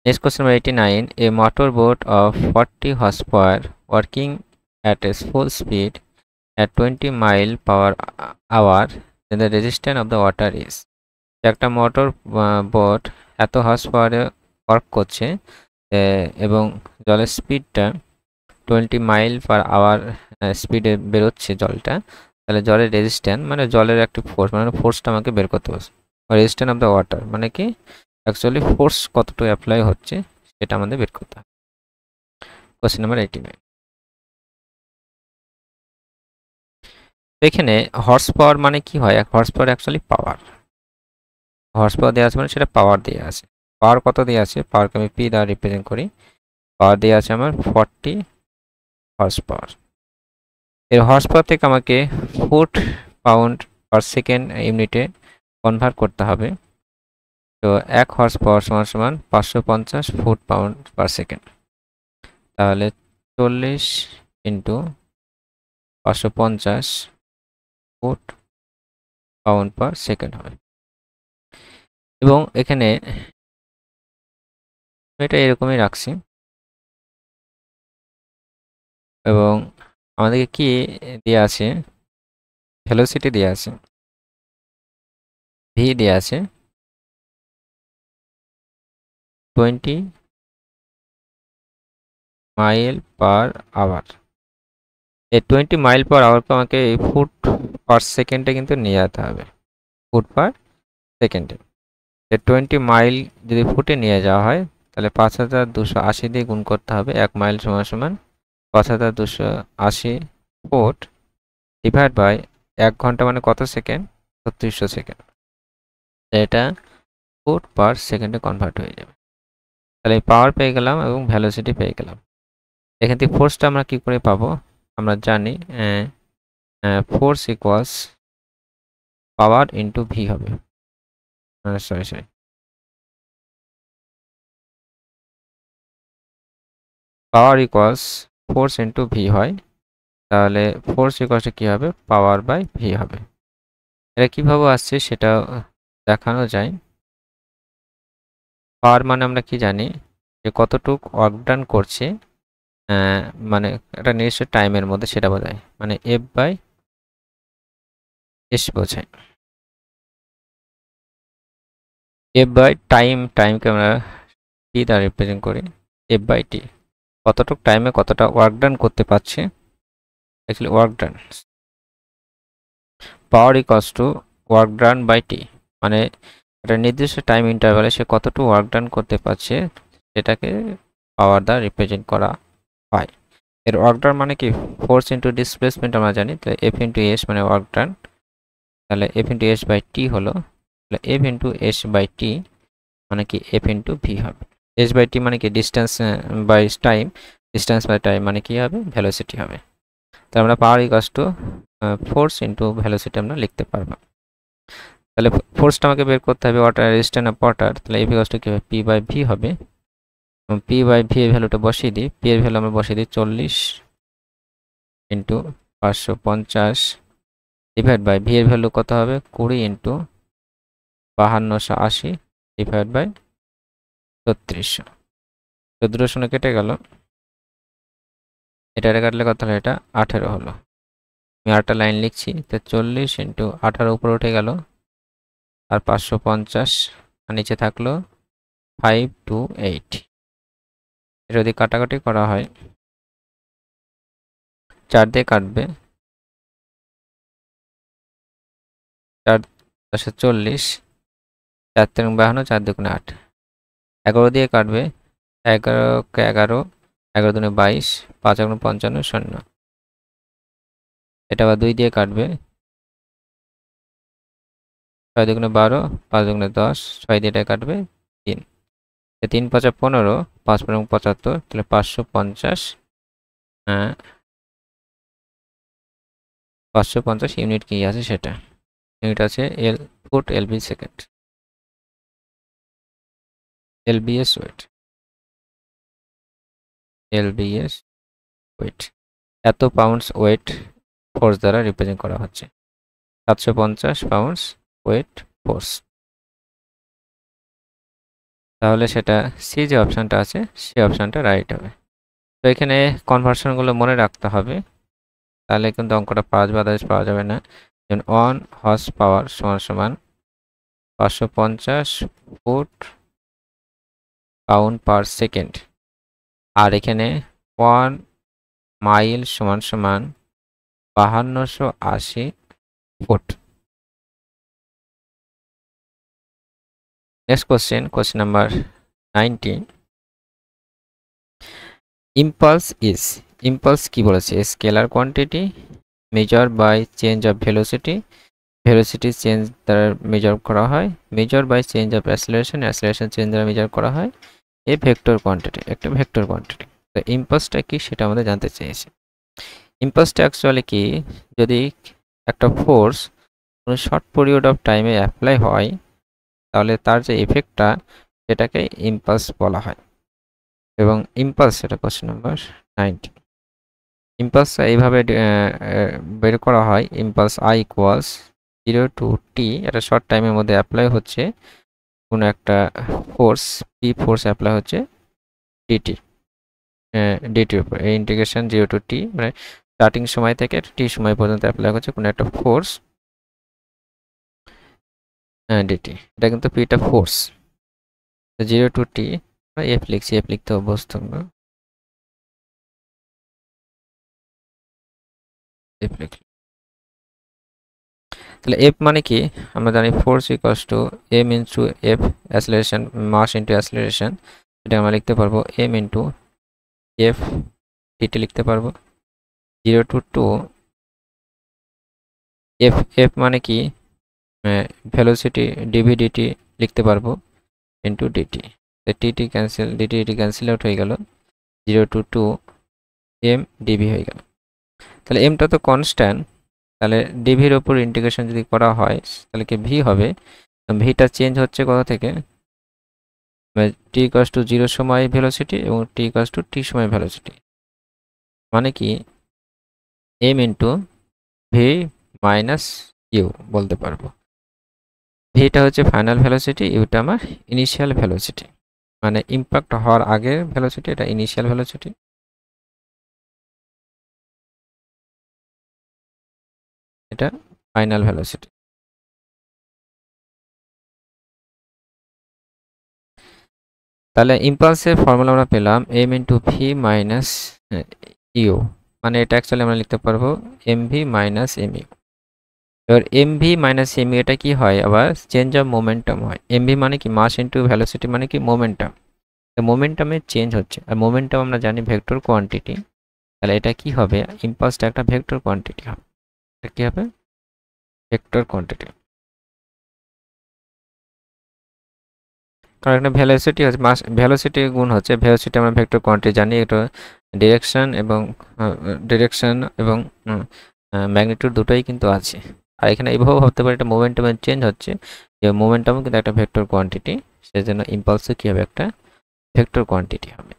Next question number 89, A motor boat of 40 horsepower working at a full speed at 20 mile per hour, then the resistance of the water is। একটা motor boat এত horse পাওয়ারে ওয়ার্ক করছে এবং জলের স্পিডটা 20 মাইল পার আওয়ার স্পিডে বেরোচ্ছে জলটা, তাহলে জলের রেজিস্ট্যান্স মানে জলের একটি ফোর্স, মানে ফোর্সটা আমাকে বের করতে হবে। রেজিস্ট্যান্স অফ দ্য ওয়াটার মানে কি অ্যাকচুয়ালি ফোর্স কতটুকু অ্যাপ্লাই হচ্ছে সেটা আমাদের বের করতে হবে। কোশ্চেন নাম্বার 89, এখানে হর্স পাওয়ার মানে কি হয়, হর্স পাওয়ার অ্যাকচুয়ালি পাওয়ার, হর্স পাওয়ার দেওয়া আছে মানে সেটা পাওয়ার দেওয়া আছে। পাওয়ার কত দেওয়া আছে, পাওয়ারকে আমি পি দ্বারা রিপ্রেজেন্ট করি, পাওয়ার দেওয়া আছে আমার 40 হর্স পাওয়ার। এর হর্স পাওয়ার থেকে আমাকে ফুট পাউন্ড পার সেকেন্ড ইউনিটে কনভার্ট করতে হবে। তো 1 হর্স পাওয়ার সমান সমান 550 ফুট পাউন্ড পার সেকেন্ড, তাহলে 40 into 550 foot pound per second হবে। এবং এখানে এটা এরকমই রাখছি, এবং আমাদেরকে কি দেওয়া আছে ভেলোসিটি দেওয়া আছে, ভি দেওয়া আছে 20 মাইল পার আওয়ার। এই 20 মাইল পার আওয়ারকে আমাকে এই ফুট পার সেকেন্ডে কিন্তু নিয়ে যেতে হবে, ফুট পার সেকেন্ডে। 20 মাইল যদি ফুটে নিয়ে যাওয়া হয় তাহলে 5280 দিয়ে গুণ করতে হবে, 1 মাইল সমান সমান 5280 ফুট ডিভাইড বাই 1 ঘন্টা মানে কত সেকেন্ড 3600 সেকেন্ড, এটা ফুট পার সেকেন্ডে কনভার্ট হয়ে যাবে। তাহলে পাওয়ার পেয়ে গেলাম এবং ভ্যালোসিটি পেয়ে গেলাম। এখান থেকে ফোর্সটা আমরা কি করে পাবো, আমরা জানি force equals power into V হবে, sorry power equals force into V হয়, তাহলে ফোর্স ইকুয়ালস কি হবে পাওয়ার বাই ভি হবে। এটা কীভাবে আসছে সেটা দেখানো যায়। পাওয়ার মানে আমরা কি জানি যে কতটুক ওয়ার্ক ডান করছে, মানে একটা নির্দিষ্ট টাইমের মধ্যে সেটা বোঝায়, মানে এফ বাই এস বোঝায়। এফ বাই টাইমকে আমরা টি দ্বারা রিপ্রেজেন্ট করি, এফ বাই টি কতটুক টাইমে কতটা ওয়ার্ক ডান করতে পারছে, actually work done. Power equals to work done by T, মানে একটা নির্দিষ্ট টাইম ইন্টারভ্যালে সে কতটুকু ওয়ার্ক ডান করতে পারছে সেটাকে পাওয়ার দ্বারা রিপ্রেজেন্ট করা হয়। এর ওয়ার্ক ডান মানে কি ফোর্স ইন্টু ডিসপ্লেসমেন্ট আমরা জানি, তাহলে এফ ইন্টু এস মানে ওয়ার্ক ডান, তাহলে F into S by T হলো, তাহলে F into S by T মানে কি এফ ইন্টু ভি হবে। এস বাই টি মানে কি distance by time, distance by time মানে কি হবে ভেলোসিটি হবে। তাহলে আমরা power equals to force into velocity আমরা লিখতে পারবো। তাহলে ফোর্সটা আমাকে বের করতে হবে ওয়াটার রেজিস্ট্যান্ট অফ ওয়াটার, তাহলে এফ ইকুয়ালস টু কি হবে পি বাই ভি হবে। পি বাই ভি এর ভ্যালুটা বসিয়ে দিই, পি এর ভ্যালু আমরা বসিয়ে দিই 40 ইন্টু 550 ডিভাইড বাই ভি এর ভ্যালু কত হবে 20 ইন্টু 5280 ডিভাইড বাই 3600। 1400 কেটে গেল, এটা কাটলে কত হলো, এটা 18 হলো। আমি আরেকটা লাইন লিখছি, তো 40 ইন্টু 18 উপরে উঠে গেল, আর 550 আর নিচে থাকলো 528। এটা যদি কাটাকাটি করা হয় 4 দিয়ে কাটবে, 4 10 40, 4 3 52, 4 2 8, 11 দিয়ে কাটবে, 11 কে 11, 11 2 22, 5 1 55 0। এটা আবার 2 দিয়ে কাটবে, 6 2 12, 5 2 10, 6 দিয়ে এটা কাটবে 3, 3 5 15, 5 5 75, তাহলে 550, 550 ইউনিট কি আছে সেটা, ইউনিট আছে L foot LB second, LBS weight, LBS weight, এত পাউন্ডস ওয়েট ফোর্স দ্বারা রিপ্রেজেন্ট করা হচ্ছে, 750 পাউন্ডস ওয়েট ফোর্স। তাহলে সেটা সি যে অপশানটা আছে সেই অপশানটা রাইট হবে। তো এখানে কনভার্সনগুলো মনে রাখতে হবে, তাহলে কিন্তু অঙ্কটা পাওয়া যাবে, আদার্স পাওয়া যাবে না। যেমন 1 হর্স পাওয়ার সমান সমান 550 ফুট পাউন্ড পার সেকেন্ড, আর এখানে 1 মাইল সমান সমান 5280 foot. Next question, question number 19। Impulse is, impulse কি বলেছে, scalar quantity measure by change of velocity, velocity change দ্বারা মেজার করা হয়, measure by change of acceleration, acceleration change দ্বারা মেজার করা হয়, এ ভেক্টর কোয়ান্টিটি, একটা ভেক্টর কোয়ান্টিটি। তো ইম্পালসটা কি সেটা আমাদের জানতে চেয়েছে। ইম্পালসটা অ্যাকচুয়ালি কি, যদি একটা ফোর্স কোনো শর্ট পিরিয়ড অফ টাইমে অ্যাপ্লাই হয় তাহলে তার যে এফেক্টটা সেটাকে ইম্পালস বলা হয়। এবং ইম্পালস, এটা কোশ্চেন নাম্বার 19। ইম্পালসটা এইভাবে বের করা হয়, impulse I equals 0 to t, এটা শর্ট টাইমের মধ্যে অ্যাপ্লাই হচ্ছে কোনো একটা ফোর্স, পি ফোর্স অ্যাপ্লাই হচ্ছে ডিটি, ডিটির উপর, এই ইন্টিগ্রেশন 0 to t মানে স্টার্টিং সময় থেকে টি সময় পর্যন্ত অ্যাপ্লাই হচ্ছে কোনো একটা ফোর্স ডিটি, এটা কিন্তু পিটা ফোর্স। 0 to t এফ লিখছি, এফ লিখতে অভ্যস্ত আমরা, এফ লিখলাম। তাহলে এফ মানে কি আমরা জানি force equals to M into F, acceleration mass into acceleration, এটা আমরা লিখতে পারবো এম ইন্টু এফ ডিটি লিখতে পারবো। 0 to 2 এফ, এফ মানে কি ভেলোসিটি ডিভিডিটি লিখতে পারবো ইন্টু ডিটি, টিটি ক্যান্সেল, ডিটি ক্যান্সেল আউট হয়ে গেল, 0 to 2 এম ডিভি হয়ে গেল। তাহলে এমটা তো কনস্ট্যান্ট, তাহলে ডিভির ওপর ইন্টিগ্রেশন যদি করা হয় তাহলে কি ভি হবে, ভিটা চেঞ্জ হচ্ছে কোথা থেকে, টি ইকুয়ালস টু 0 সময় ভেলোসিটি এবং টি ইকুয়ালস টু টি সময় ভেলোসিটি, মানে কি M into V minus U বলতে পারবো। ভিটা হচ্ছে ফাইনাল ভেলোসিটি, ইউটা আমার ইনিশিয়াল ভেলোসিটি, মানে ইম্প্যাক্ট হওয়ার আগের ভেলোসিটি, এটা ইনিশিয়াল ভেলোসিটি, এটা ফাইনাল ভেলোসিটি। তাহলে ইম্পালসের ফর্মুলা আমরা পেলাম M into V minus U, মানে এটা অ্যাকচুয়ালি আমরা লিখতে পারবো M V minus M U. এবার M V minus M U এটা কি হয়, আবার চেঞ্জ অফ মোমেন্টাম হয়। এম ভি মানে কি মাস ইন্টু ভেলোসিটি মানে কি মোমেন্টাম, মোমেন্টামে চেঞ্জ হচ্ছে, আর মোমেন্টাম আমরা জানি ভেক্টর কোয়ান্টিটি, তাহলে এটা কি হবে, ইম্পালসটা একটা ভেক্টর কোয়ান্টিটি হবে। এটা কি হবে, ভেক্টর কোয়ান্টিটি। কারণ এখানে ভেলোসিটি হচ্ছে মাস, ভেলোসিটি গুণ হচ্ছে ভেলোসিটি, আমরা ভেক্টর কোয়ান্টিটি জানি, এটা ডিরেকশন এবং ম্যাগনিটিউড দুটোই কিন্তু আছে। আর এখানে এইভাবে ভাবতে পারি এটা মোমেন্টামে চেঞ্জ হচ্ছে, যে মোমেন্টামও কিন্তু একটা ভেক্টর কোয়ান্টিটি, সেজন্য ইম্পালসও কি হবে, একটা ভেক্টর কোয়ান্টিটি হবে।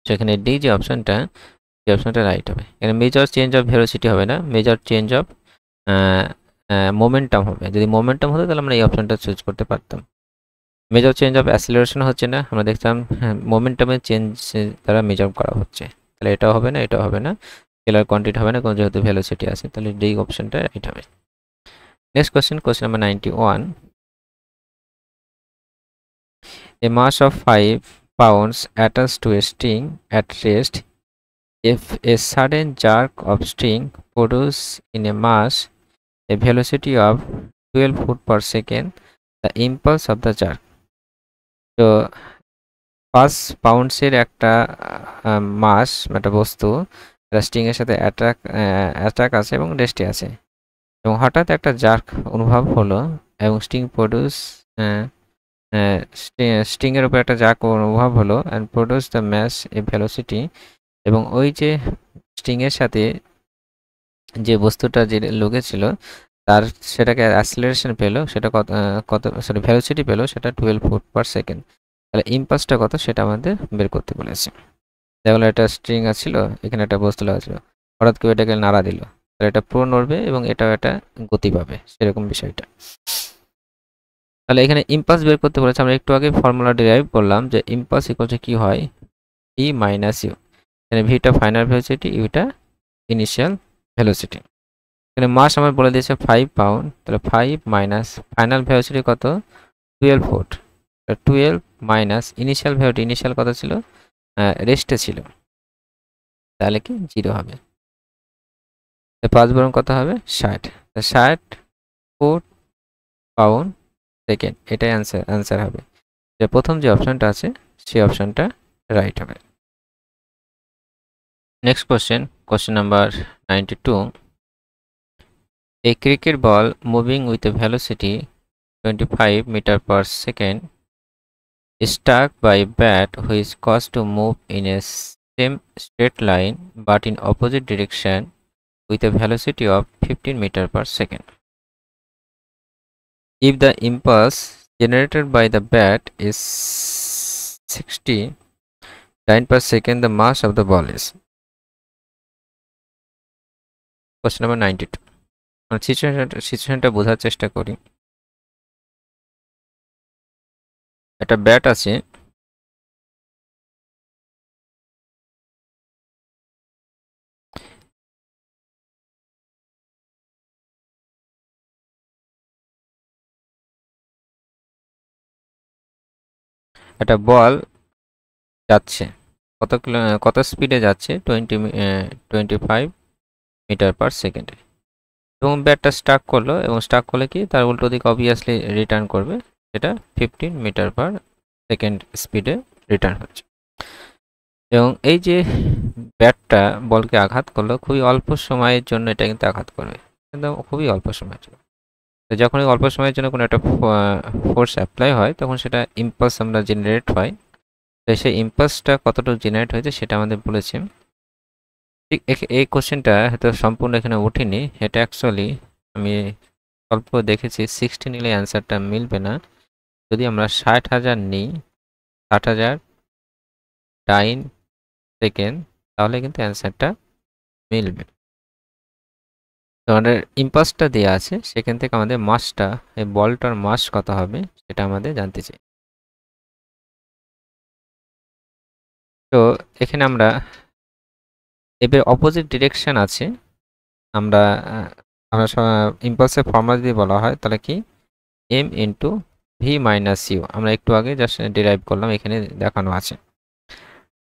সেখানে ডি যে অপশনটা, এই অপশনটা রাইট হবে। এখানে মেজর চেঞ্জ অফ ভেলোসিটি হবে না, মেজর চেঞ্জ অফ মোমেন্টাম হবে। যদি মোমেন্টাম হতো তাহলে আমরা এই অপশনটা চুজ করতে পারতাম। মেজর চেঞ্জ অফ অ্যাসিলারেশন হচ্ছে না, আমরা দেখতাম মোমেন্টামের চেঞ্জ দ্বারা মেজার করা হচ্ছে, তাহলে এটাও হবে না, এটাও হবে না, স্কেলার কোয়ান্টিটি হবে না, কারণ যেহেতু ভেলোসিটি আছে, তাহলে ডি অপশনটা রাইট হবে। Next question, question number 91। A mass of 5 pounds attached to a string at rest. If a sudden jerk of string produces in a mass a velocity of 12 foot per second, the impulse of the jerk. তো 5 পাউন্ডসের একটা মাস, একটা বস্তু string এর সাথে attack আছে এবং রেস্টে আছে, এবং হঠাৎ একটা জার্ক অনুভব হলো এবং স্ট্রিং এর উপর একটা জার্ক অনুভব হলো and produce the mass a velocity, এবং ওই যে স্ট্রিং এর সাথে যে বস্তুটা যে লেগেছিল তার সেটাকে অ্যাসিলারেশন পেলো, সেটা কত সরি ভেলোসিটি পেলো, সেটা 12 ফুট পার সেকেন্ড। তাহলে ইম্পালসটা কত সেটা আমাদের বের করতে বলেছে। তাহলে একটা স্ট্রিং আছিল, এখানে একটা বস্তু লাগা ছিল, হঠাৎ করে এটাকে নাড়া দিল, তাহলে এটা পুরো নড়বে এবং এটাও একটা গতি পাবে, সেরকম বিষয়টা। তাহলে এখানে ইম্পালস বের করতে বলেছে, আমরা একটু আগে ফর্মুলা ডিরাইভ করলাম যে ইম্পালস ইকুয়াল টু কি হয়, ই মাইনাস ইউ। এখানে ভিটা ফাইনাল ভেলোসিটি, ইউটা ইনিশিয়াল ভেলোসিটি। এখানে মাস আমার বলে দিয়েছে 5 পাউন্ড, তাহলে 5 মাইনাস ফাইনাল ভেলোসিটি কত, 12 foot, 12 minus initial velocity, initial কত ছিল, রেস্টে ছিল, তাহলে কি 0 হবে। 5 বরং কত হবে, 60, 60 ফুট পাউন্ড সেকেন্ড, এটাই অ্যান্সার হবে। যে প্রথম যে অপশনটা আছে সেই অপশনটা রাইট হবে। Next question, question number 92। A cricket ball moving with a velocity 25 meter per second is struck by a bat which caused to move in a same straight line but in opposite direction with a velocity of 15 meter per second. If the impulse generated by the bat is 60 times per second, the mass of the ball is. Question number 92. সিচুয়েশনটা বোঝার চেষ্টা করি। একটা bat আছে, একটা বল যাচ্ছে, কত স্পিডে যাচ্ছে, 25 মিটার পার সেকেন্ডে, এবং ব্যাটটা স্টাক করলো, এবং স্টাক করলে কি তার উল্টো দিকে অবভিয়াসলি রিটার্ন করবে, সেটা 15 মিটার পার সেকেন্ড স্পিডে রিটার্ন হচ্ছে। এবং এই যে ব্যাটটা বলকে আঘাত করলো, খুবই অল্প সময়ের জন্য এটা কিন্তু আঘাত করবে, কিন্তু খুবই অল্প সময়ের জন্য। তো যখন অল্প সময়ের জন্য কোনো একটা ফোর্স অ্যাপ্লাই হয় তখন সেটা ইম্পালস আমরা জেনারেট হয়, তো সেই ইম্পালসটা কতটুকু জেনারেট হয়েছে সেটা আমাদের বলেছে। ঠিক এই কোশ্চেনটা হয়তো সম্পূর্ণ এখানে উঠিনি, এটা অ্যাকচুয়ালি আমি অল্প দেখেছি, 60 নিলে অ্যান্সারটা মিলবে না। যদি আমরা 60,000 নিই, 60,000 টাইম সেকেন্ড, তাহলে কিন্তু অ্যান্সারটা মিলবে। তো আমাদের ইম্পালসটা দেওয়া আছে, সেখান থেকে আমাদের মাসটা, এই বলটার মাস কত হবে সেটা আমাদের জানতে চাই। তো এখানে আমরা এবার অপোজিট ডিরেকশন আছে, আমরা ইম্পালসের ফর্মুলা যদি বলা হয় তাহলে কি M into V minus u, আমরা একটু আগে জাস্ট ডিরাইভ করলাম, এখানে দেখানো আছে।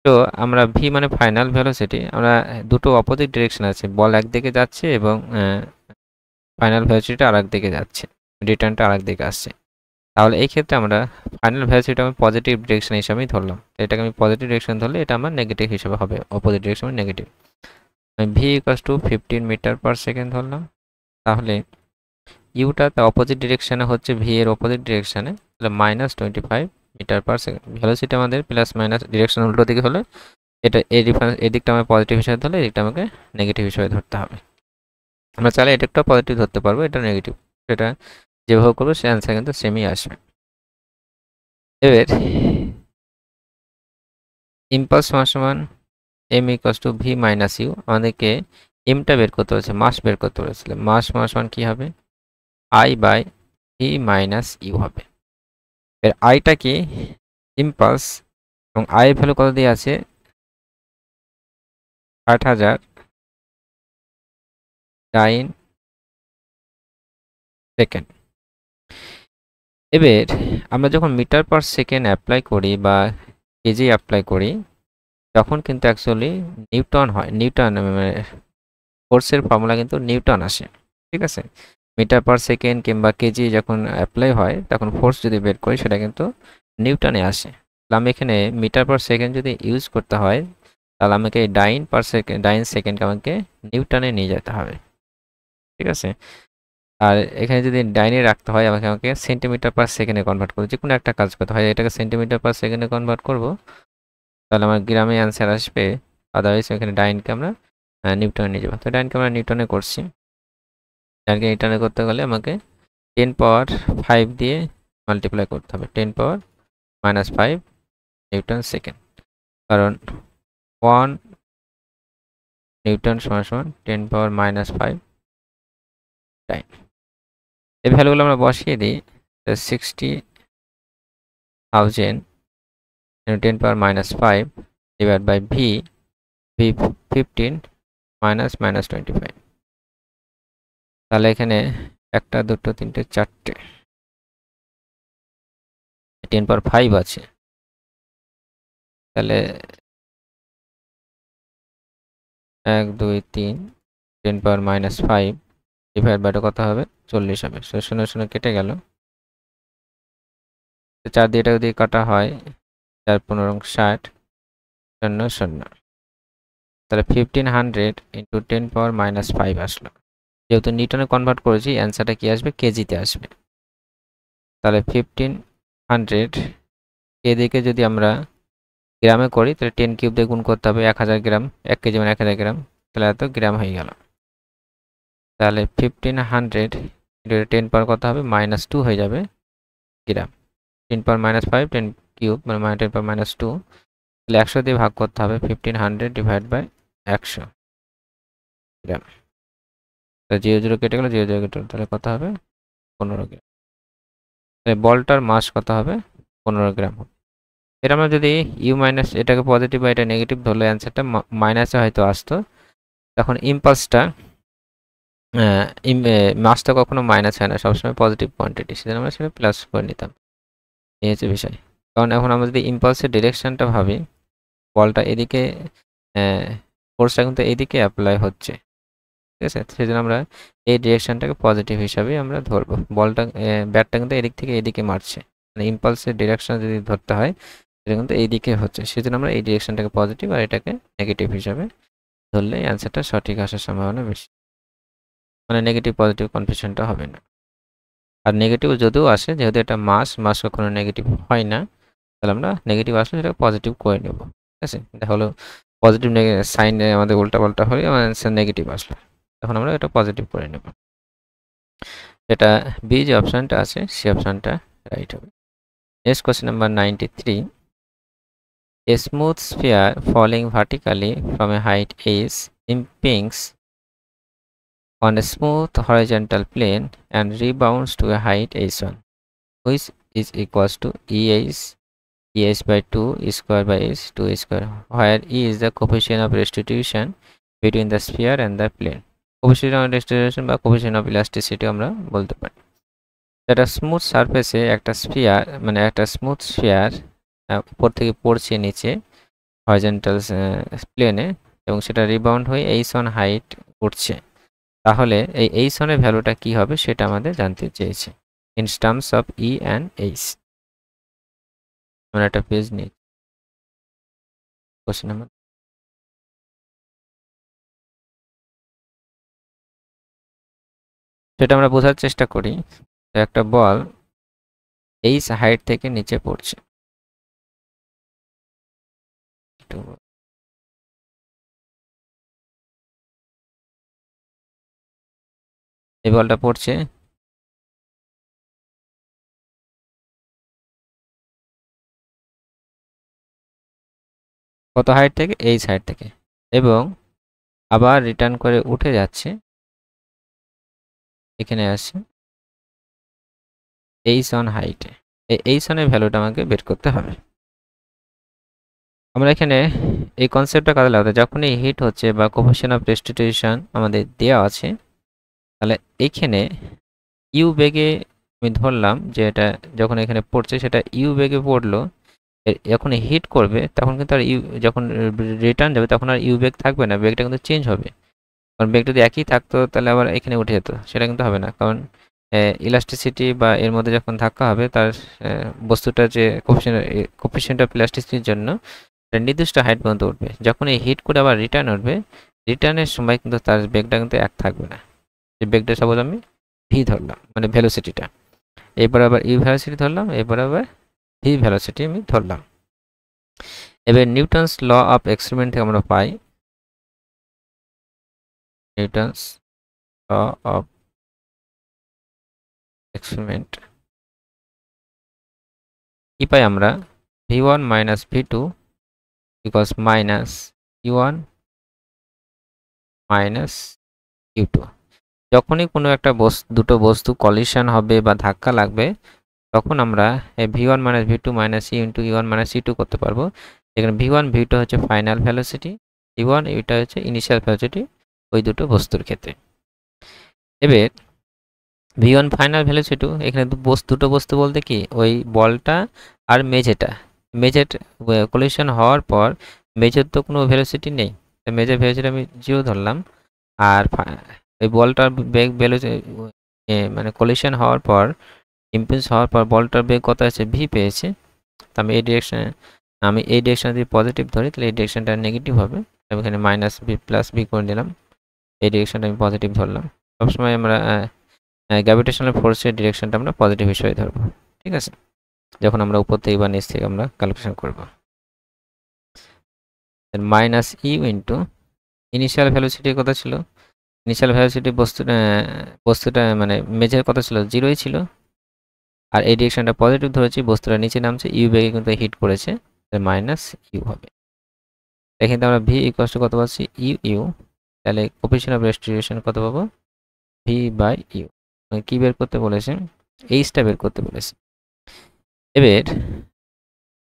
তো আমরা ভি মানে ফাইনাল ভেলোসিটি, আমরা দুটো অপোজিট ডিরেকশন আছে, বল একদিকে যাচ্ছে এবং ফাইনাল ভেলোসিটিটা আরেক দিকে যাচ্ছে, রিটার্নটা আরেক দিকে আসছে। তাহলে এই ক্ষেত্রে আমরা ফাইনাল ভ্যালুটা আমি পজিটিভ ডিরেকশন হিসাবেই ধরলাম। এটাকে আমি পজিটিভ ডিরেকশন ধরলে এটা আমার নেগেটিভ হিসাবে হবে, অপোজিট ডিরেকশন নেগেটিভ। আমি v equals to 15 metre per second ধরলাম। তাহলে ইউটা তার অপোজিট ডিরেকশানে হচ্ছে ভি এর অপোজিট ডিরেকশানে, তাহলে -25 মিটার পার সেকেন্ড। ভ্যালোসিটি আমাদের প্লাস মাইনাস ডিরেকশন উল্টো দিকে হলে এটা এই ডিফারেন্স, এদিকটা আমরা পজিটিভ হিসাবে ধরলে এদিকটা আমাকে নেগেটিভ হিসাবে ধরতে হবে। আমরা চাইলে এদিকটা পজিটিভ ধরতে পারবো, এটা নেগেটিভ, সেটা যেভাবে করবো সে অ্যান্সার কিন্তু সেমই আসবে। এবার ইম্পালস সমান m equals to v minus u, আমাদেরকে এমটা বের করতে হচ্ছে, মাস বের করতে বলেছিল। মাস সমান কী হবে, I by v minus u হবে। এর আইটা কি ইম্পালস, এবং আই এর ভ্যালু কত দিয়ে আছে 60,000 টাইম সেকেন্ড। এবার আমরা যখন মিটার পার সেকেন্ড অ্যাপ্লাই করি বা কেজি অ্যাপ্লাই করি তখন কিন্তু অ্যাকচুয়ালি নিউটন হয়, নিউটন ফোর্সের ফর্মুলা কিন্তু নিউটন আসে, ঠিক আছে। মিটার পার সেকেন্ড কিংবা কেজি যখন অ্যাপ্লাই হয় তখন ফোর্স যদি বের করি সেটা কিন্তু নিউটনে আসে। তাহলে আমি এখানে মিটার পার সেকেন্ড যদি ইউজ করতে হয় তাহলে আমাকে ডাইন সেকেন্ডকে আমাকে নিউটনে নিয়ে যেতে হবে, ঠিক আছে। আর এখানে যদি ডাইনে রাখতে হয় আমাকে সেন্টিমিটার পার সেকেন্ডে কনভার্ট করবো, যে কোনো একটা কাজ করতে হয়, এটাকে সেন্টিমিটার পার সেকেন্ডে কনভার্ট করব, তাহলে আমার গ্রামে অ্যান্সার আসবে। আদারওয়াইজ এখানে ডাইনকে আমরা নিউটনে নিয়ে যাবো। তো ডাইনকে আমরা নিউটনে করছি, ডাইনকে নিউটনে করতে গেলে আমাকে 10 পাওয়ার 5 দিয়ে মাল্টিপ্লাই করতে হবে, 10 পাওয়ার -5 নিউটন সেকেন্ড, কারণ 1 নিউটন সমান 10 পাওয়ার -5 টাইম। এই ভ্যালুগুলো আমরা বসিয়ে দিই, 60,000 10 পাওয়ার -5 ডিভাইড বাই ভি 15 -25, তাহলে এখানে 1 2 3 4 10 পাওয়ার 5 আছে, তাহলে 1 2 3 10 পাওয়ার -5 ডিভাইড বাই কত হবে 40 হবে। 0 0 কেটে গেল, 4 দিয়ে এটা যদি কাটা হয় 4 15 60 0 0, তাহলে 1500 ইন্টু 10 পাওয়ার -5 আসলো। যেহেতু নিউটনে কনভার্ট করেছি অ্যান্সারটা কি আসবে, কেজিতে আসবে। তাহলে 1500 এদিকে যদি আমরা গ্রামে করি তাহলে 10 কিউব দিয়ে গুণ করতে হবে, 1000 গ্রাম, 1 কেজি মানে 1000 গ্রাম, তাহলে এত গ্রাম হয়ে গেল। তাহলে 1500 10 পাওয়ার কত হবে -2 হয়ে যাবে গ্রাম, 10 পাওয়ার -5 10 কিউব মানে 10 পাওয়ার -2, তাহলে 100 দিয়ে ভাগ করতে হবে, 1500 ডিভাইড বাই 100 গ্রাম। তো 0 0 কেটে গেল, 0 0 কেটে গেল, তাহলে কত হবে 15 গ্রাম। তাহলে বলটার মাস কত হবে 15 গ্রাম হবে। এটা আমরা যদি ইউ মাইনাস এটাকে পজিটিভ বা এটা নেগেটিভ ধরলে অ্যান্সারটা মাইনাসে হয়তো আসতো, তখন ইম্পালসটা মাসটা কখনো মাইনাস হয় না, সবসময় পজিটিভ কোয়ান্টিটি, সেজন্য আমরা সেটা প্লাস করে নিতাম, এই হচ্ছে বিষয়। কারণ এখন আমরা যদি ইম্পালসের ডিরেকশনটা ভাবি, বলটা এদিকে, ফোর্সটা কিন্তু এইদিকে অ্যাপ্লাই হচ্ছে, ঠিক আছে, সেজন্য আমরা এই ডিরেকশনটাকে পজিটিভ হিসাবে আমরা ধরবো। বলটা ব্যাটটা কিন্তু এদিক থেকে এদিকে মারছে, মানে ইম্পালসের ডিরেকশন যদি ধরতে হয় সেটা কিন্তু এইদিকে হচ্ছে, সেজন্য আমরা এই ডিরেকশনটাকে পজিটিভ আর এটাকে নেগেটিভ হিসাবে ধরলে অ্যান্সারটা সঠিক আসার সম্ভাবনা বেশি, মানে নেগেটিভ পজিটিভ কনফিউশনটা হবে না। আর নেগেটিভ যদিও আসে, যেহেতু এটা মাস কখনো নেগেটিভ হয় না, তাহলে আমরা নেগেটিভ আসলে সেটাকে পজিটিভ করে নেব, ঠিক আছে। এটা হলো পজিটিভ সাইন আমাদের উল্টাপাল্টা হলে আমার অ্যান্সার নেগেটিভ আসলো, তখন আমরা এটা পজিটিভ করে নেব। এটা বি যে অপশানটা আছে সেই অপশানটা রাইট হবে। Next question number 93, a smooth sphere falling vertically from a height is impinges on a smooth horizontal plane and rebounds to a height h1, which is equals to EH by 2 square by h 2 square, where E is the coefficient of restitution between the sphere and the plane. Coefficient of restitution বা coefficient of elasticity আমরা বলতে পারি। একটা smooth সারফেসে একটা sphere, মানে একটা smooth sphere উপর থেকে পড়ছে নিচে হরিজন্টাল প্লেনে, এবং সেটা রিবাউন্ড হয়ে h1 হাইট উঠছে, তাহলে এই h1 এর ভ্যালুটা কি হবে সেটা আমাদের জানতে চেয়েছে। In terms of E and H. আমরা একটা পেজ নিই, কোশ্চেন নাম্বার। সেটা আমরা বোঝার চেষ্টা করি। একটা বল এইচ হাইট থেকে নিচে পড়ছে, এই বলটা পড়ছে কত হাইট থেকে? এইচ হাইট থেকে, এবং আবার রিটার্ন করে উঠে যাচ্ছে, এখানে আসছে এইচ অন হাইটে। এই এইচ অনের ভ্যালুটা আমাকে বের করতে হবে। আমরা এখানে এই কনসেপ্টটা কাজে লাগাতে, যখন এই হিট হচ্ছে বা কোফিশিয়েন্ট অফ রেস্টিটিউশন আমাদের দেওয়া আছে, তাহলে এইখানে ইউ বেগে আমি ধরলাম যে এটা যখন এখানে পড়ছে সেটা ইউ বেগে পড়লো, যখন হিট করবে তখন কিন্তু আর ইউ, যখন রিটার্ন যাবে তখন আর ইউ বেগ থাকবে না, বেগটা কিন্তু চেঞ্জ হবে। কারণ বেগ যদি একই থাকতো তাহলে আবার এখানে উঠে যেত, সেটা কিন্তু হবে না। কারণ ইলাস্টিসিটি বা এর মধ্যে যখন ধাক্কা হবে তার বস্তুটা যে কোফিশিয়েন্ট অফ ইলাস্টিসিটির জন্য নির্দিষ্ট হাইট পর্যন্ত উঠবে। যখন এই হিট করে আবার রিটার্ন উঠবে, রিটার্নের সময় কিন্তু তার বেগটা কিন্তু এক থাকবে না। যে বেগটা সাপোজ আমি ভি ধরলাম, মানে ভেলোসিটিটা, এরপর আবার ইউ ভেলোসিটি ধরলাম, এরপর আবার ভি ভেলোসিটি আমি ধরলাম। এবার নিউটনস ল অফ এক্সপেরিমেন্ট থেকে আমরা পাই, নিউটনস ল অফ এক্সপেরিমেন্ট কি পাই আমরা? v1 মাইনাস v2 ইকুয়ালস মাইনাস u1 মাইনাস u2। যখনই কোনো একটা দুটো বস্তু কলিশন হবে বা ধাক্কা লাগবে, তখন আমরা v1 মাইনাস v2 minus u into u1 মাইনাস u2 করতে পারবো। এখানে v1 v2 হচ্ছে ফাইনাল ভেলোসিটি, u1 এটা হচ্ছে ইনিশিয়াল ভেলোসিটি ওই দুটো বস্তুর ক্ষেত্রে। এবার v1 ফাইনাল ভেলোসিটি, এখানে দুটো বস্তু বলতে কি, ওই বলটা আর মেঝেটা। মেঝের কলিশন হওয়ার পর মেঝের তো কোনো ভেলোসিটি নেই, মেঝের ভেলোসিটি আমি 0 ধরলাম। আর ওই বলটার বেগ মানে কলিশন হওয়ার পর, ইম্পালস হওয়ার পর বলটার বেগ কত আছে? ভি পেয়েছে। তো আমি এই ডিরেকশনে যদি পজিটিভ ধরি তাহলে এই ডিরেকশনটা নেগেটিভ হবে। আমি এখানে মাইনাস ভি প্লাস ভি করে দিলাম, এই ডিরেকশনটা আমি পজিটিভ ধরলাম। সবসময় আমরা গ্র্যাভিটেশনাল ফোর্সের ডিরেকশনটা আমরা পজিটিভ হিসেবে ধরবো, ঠিক আছে, যখন আমরা উপর থেকে বা নিচ থেকে আমরা ক্যালকুলেশন করব। Minus u into initial velocity কত ছিল? ইনিশিয়াল ভ্যালোসিটি বস্তুটা মানে মেঝের কত ছিল? 0ই ছিল। আর এই ডিরেকশনটা পজিটিভ ধরেছি, বস্তুটা নিচে নামছে, ইউ বেগে কিন্তু হিট করেছে, মাইনাস ইউ হবে। এখানে আমরা ভি ইকুয়ালস টু কত পাচ্ছি? U u. তাহলে কোফিশিয়েন্ট অফ রেস্টিটিউশন কত পাবো? V by u. কি বের করতে বলেছে? এইচটা বের করতে বলেছে। এবার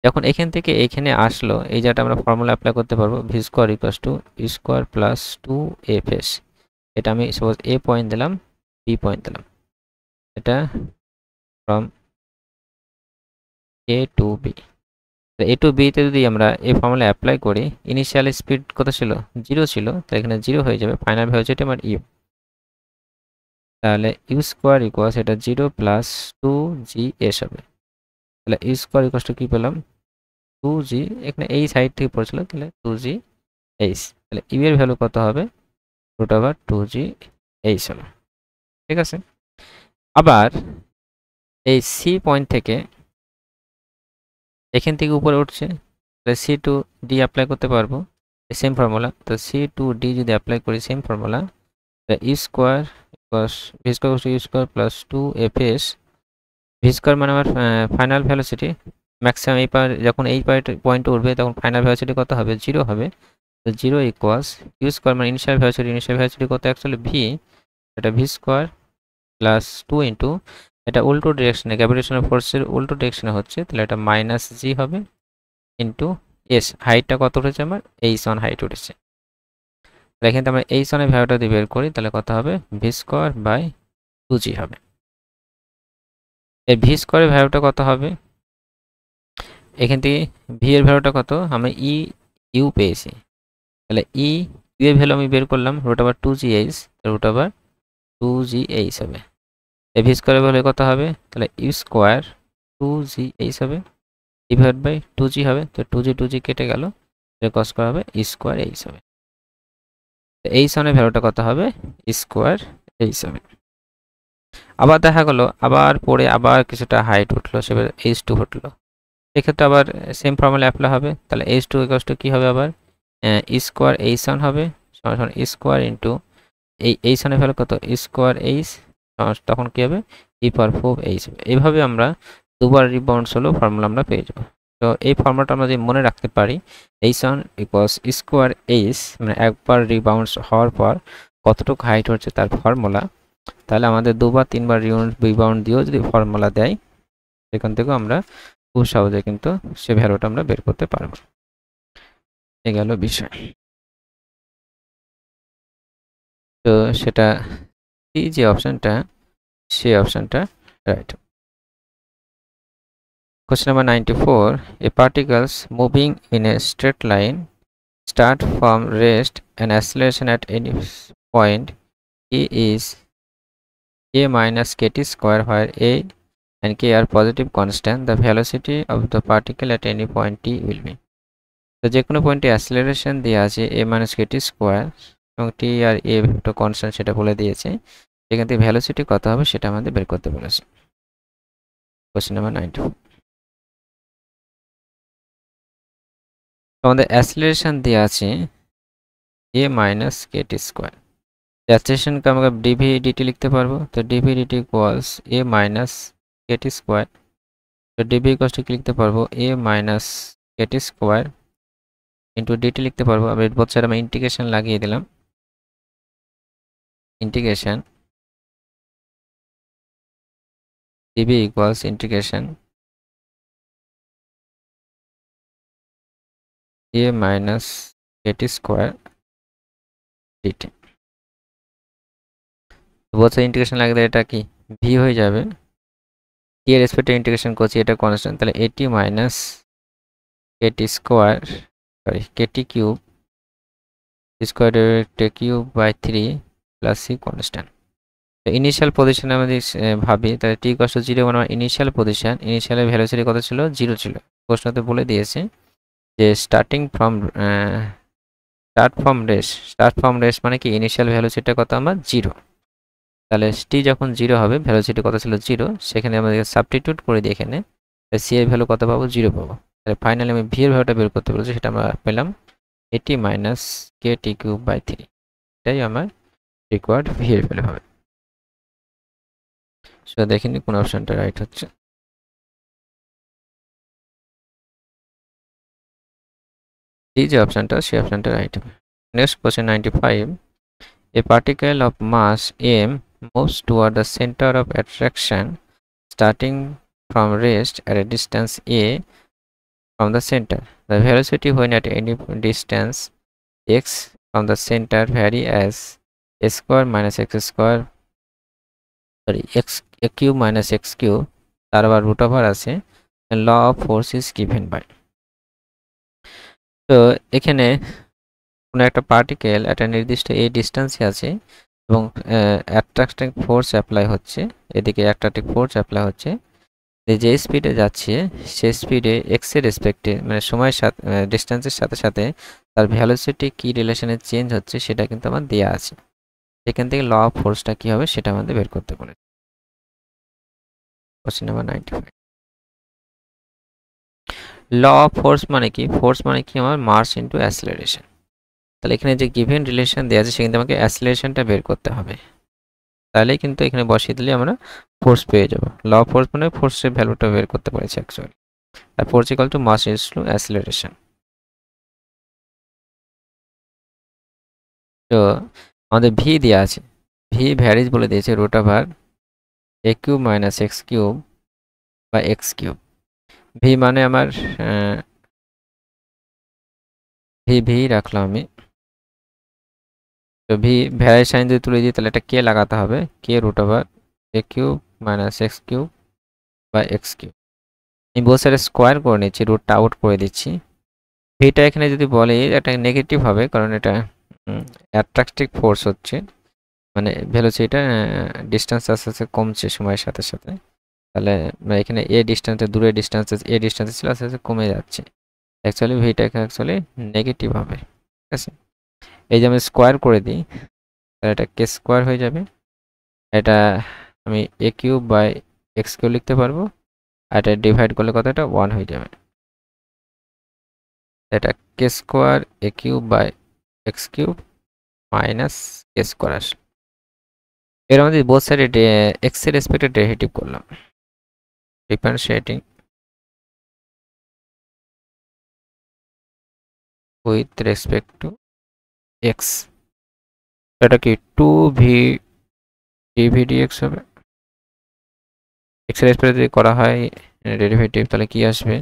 যখন এখান থেকে এখানে আসলো, এই জায়গাটা আমরা ফর্মুলা অ্যাপ্লাই করতে পারবো, v square equals to e square plus 2fs। এটা আমি সাপোজ এ পয়েন্ট দিলাম, বি পয়েন্ট দিলাম, এটা from a to b. A to বিতে যদি আমরা এই ফর্মুলা অ্যাপ্লাই করি, ইনিশিয়াল স্পিড কত ছিল? 0 ছিল, তো এখানে 0 হয়ে যাবে। ফাইনাল ভেলোসিটি আমার ইউ, তাহলে ইউ স্কোয়ার ইকুয়ালস এটা 0 প্লাস 2gs হবে। তাহলে ইউ স্কোয়ার ইকুয়ালস টু কী পেলাম? 2g, এখানে এই সাইড থেকে পড়েছিল, তাহলে 2gh। তাহলে ইউ এর ভ্যালু কত হবে? √2gh হলো, ঠিক আছে। আবার এই সি পয়েন্ট থেকে এখান থেকে উপরে উঠছে, তাহলে C2d অ্যাপ্লাই করতে পারবো, সেম ফর্মুলা। তো C2d যদি অ্যাপ্লাই করি same formula, e square plus v square u square plus 2fs। V square মানে আমার ফাইনাল ভ্যালোসিটি, ম্যাক্সিমাম এই যখন এই পয়েন্টে উঠবে তখন ফাইনাল ভ্যালোসিটি কত হবে? 0 হবে। তো 0 ইকুয়ালস ইউ স্কোয়ার মানে ইনিশিয়াল ভ্যালোসিটি কত? অ্যাকচুয়ালি ভি, এটা ভি স্কোয়ার প্লাস 2 ইন্টু, এটা উল্টো ডিরেকশনে, গ্র্যাভিটেশনাল ফোর্সের উল্টো ডিরেকশনে হচ্ছে, তাহলে এটা মাইনাস জি হবে ইন্টু এস। হাইটটা কত উঠেছে আমার? এইচ অন হাইট উঠেছে। তাহলে এখানে আমরা এইচ অনের ভ্যালুটা দিয়ে বের করি, তাহলে কত হবে? ভি স্কোয়ার বাই 2g হবে। এই ভি স্কোয়ারের ভ্যালুটা কত হবে? এখান থেকে ভি এর ভ্যালুটা কত? আমরা ইউ পেয়েছি, তাহলে ইউ এর ভ্যালু আমি বের করলাম √2gh, √2gh হবে। এই ভি স্কোয়ারের ভ্যালু কত হবে, তাহলে ইউ স্কোয়ার 2g এইচ হবে ডিভাইড বাই 2g হবে, তো 2g কেটে গেল, এটা কস করা হবে ই স্কোয়ার এইচ হবে। এইচ ওয়ানের ভ্যালুটা কত হবে, ই স্কোয়ার এইচ হবে। আবার দেখা গেল আবার পরে আবার কিছুটা হাইট উঠলো, সেবার এইচ টু উঠলো, এক্ষেত্রে আবার সেম ফর্মুলা অ্যাপ্লাই হবে। তাহলে এইচ টু ইকুয়ালস টু কী হবে, আবার ই স্কোয়ার এইচ ওয়ান হবে সমান সমান ই স্কোয়ার ইন্টু এই এইচ ওয়ানের ভ্যালু কত, ই স্কোয়ার এইচ, তখন কী হবে ই পাওয়ার 4 এইচ হবে। এইভাবে আমরা দুবার রিবাউন্ডস হলেও ফর্মুলা আমরা পেয়ে যাবো। তো এই ফর্মুলাটা আমরা যদি মনে রাখতে পারি, H one equals square H, মানে একবার রিবাউন্ডস হওয়ার পর কতটুকু হাইট হচ্ছে তার ফর্মুলা, তাহলে আমাদের দুবার তিনবার রিবাউন্ড দিয়েও যদি ফর্মুলা দেয়, সেখান থেকেও আমরা খুব সহজে কিন্তু সে ভ্যালুটা আমরা বের করতে পারবো। এই গেল বিষয়। তো সেটা এই যে অপশনটা, সেই অপশনটা right. Question number 94. A particles moving in a straight line start from rest and acceleration at any point A is a minus kt square, where a and k are positive constant. The velocity of the particle at any point t will be. তো যে কোনো পয়েন্টে অ্যাসেলারেশন দেওয়া আছে a minus kt square এবং t R a একটা constant সেটা বলে দিয়েছে, সেখান থেকে ভ্যালোসিটি কত হবে সেটা আমাদের বের করতে বলেছে। Question number 94। আমাদের অ্যাসেলারেশন দেওয়া আছে a minus kt স্কোয়ার, অ্যাসেলারেশনকে আমরা dv dt লিখতে পারবো। তো dv dt equals a minus kt square, তো dv ইকুয়ালস কি লিখতে পারবো, a minus kt square into dt লিখতে পারবো। আমি বছর আমি ইন্টিগ্রেশন লাগিয়ে দিলাম, integration dv equals integration a minus kt square dt। Both side integration লাগিয়ে এটা কি v হয়ে যাবে, t এর রেসপেক্টে ইন্টিগ্রেশন করছি, এটা কনস্ট্যান্ট, তাহলে at minus kt square sorry kt cube square cube by 3 plus c constant. Initial পজিশনে আমাদের ভাবি, তাহলে t ইকুয়াল টু 0 মানে ইনিশিয়াল পজিশন, ইনিশিয়ালের ভ্যালোসিটি কত ছিল, 0 ছিল। প্রশ্নতে বলে দিয়েছে যে স্টার্ট ফ্রম রেস্ট মানে কি ইনিশিয়াল ভ্যালোসিটি কত আমার 0, তাহলে t যখন 0 হবে ভ্যালোসিটি কত ছিল 0, সেখানে আমাদের সাবস্টিটিউট করে দিয়ে এখানে c এর ভ্যালু কত পাবো, 0 পাবো। তাহলে ফাইনালি আমি v এর ভ্যালুটা বের করতে বলেছি, সেটা আমরা পেলাম 80 মাইনাস kt কিউব বাই 3, এটাই আমার রিকোয়ার্ড v এর ভ্যালু হবে। সো দেখিনি কোন অপশনটা রাইট হচ্ছে। এই যে অপশনটা, সেই অপশনটা রাইট হবে। Next question 95. A particle of mass m moves toward the center of attraction starting from rest at a distance a from the center. The velocity when at any distance x from the center vary as a square minus x square x cube minus x cube, তার আবার root over আছে, law of force is given by। তো এখানে কোনো একটা particle একটা নির্দিষ্ট এই ডিস্টেন্সে আছে এবং অ্যাট্রাকটিং ফোর্স অ্যাপ্লাই হচ্ছে, এদিকে অ্যাট্রাকটিভ ফোর্স অ্যাপ্লাই হচ্ছে, যে স্পিডে যাচ্ছে সে স্পিডে এক্স এর রেসপেক্টে মানে সময়ের সাথে ডিস্টেন্সের সাথে সাথে তার ভ্যালোসিটি কি রিলেশনে চেঞ্জ হচ্ছে সেটা কিন্তু আমার দেওয়া আছে। সেখান থেকে ল অফ ফোর্সটা কি হবে সেটা আমাদের বের করতে বলে। Question number 95। Law of force মানে কি, ফোর্স মানে কি আমার মাস ইনটু অ্যাসেলারেশন। তাহলে এখানে যে গিভেন রিলেশন দেওয়া আছে সেখানে আমাকে অ্যাসেলারেশনটা বের করতে হবে, তাহলে কিন্তু এখানে বসিয়ে দিলে আমরা ফোর্স পেয়ে যাব। ল অফ ফোর্স মানে ফোর্সের ভ্যালুটা বের করতে পারছি অ্যাকচুয়ালি, আর force equal to mass is to acceleration. তো আমাদের ভি দেওয়া আছে, ভি ভ্যারিজ বলে দিয়েছে root over A cube minus X cube বা এক্স কিউব। ভি মানে আমার ভি রাখলাম আমি, তো ভি ভ্যারিজ সাইন যদি তুলে দিই তাহলে এটা কে লাগাতে হবে, কে root over A cube minus X cube বা এক্স কিউব। আমি বোথ সাইডে স্কোয়ার করে নিচ্ছি, রুটটা আউট করে দিচ্ছি। ভিটা এখানে যদি বলে এটা নেগেটিভ হবে, কারণ এটা অ্যাট্রাকটিভ ফোর্স হচ্ছে, মানে ভেলোসিটিটা ডিস্টেন্স আস্তে আস্তে কমছে সময়ের সাথে সাথে। তাহলে এখানে এ ডিস্টেন্সে দূরের ডিস্টেন্সে ছিল আস্তে আস্তে কমে যাচ্ছে। অ্যাকচুয়ালি ভিটাকে অ্যাকচুয়ালি নেগেটিভ হবে। ঠিক আছে, এই যে আমি স্কোয়ার করে দিই তাহলে এটা কে স্কোয়ার হয়ে যাবে। এটা আমি এ কিউব বাই এক্স কিউব লিখতে পারবো, আর এটা ডিভাইড করলে কত, এটা 1 হয়ে যাবে। এটা K square A cube by X cube minus K square আসে। এর মধ্যে বোথ সাইডে এক্স এর রেসপেক্টে ডেরিভেটিভ করলাম, differentiating with respect to X. এটা কি 2v ডিভি ডিএক্স হবে। এক্স এর রেসপেক্টে যদি করা হয় ডেরিভেটিভ তাহলে কি আসবে,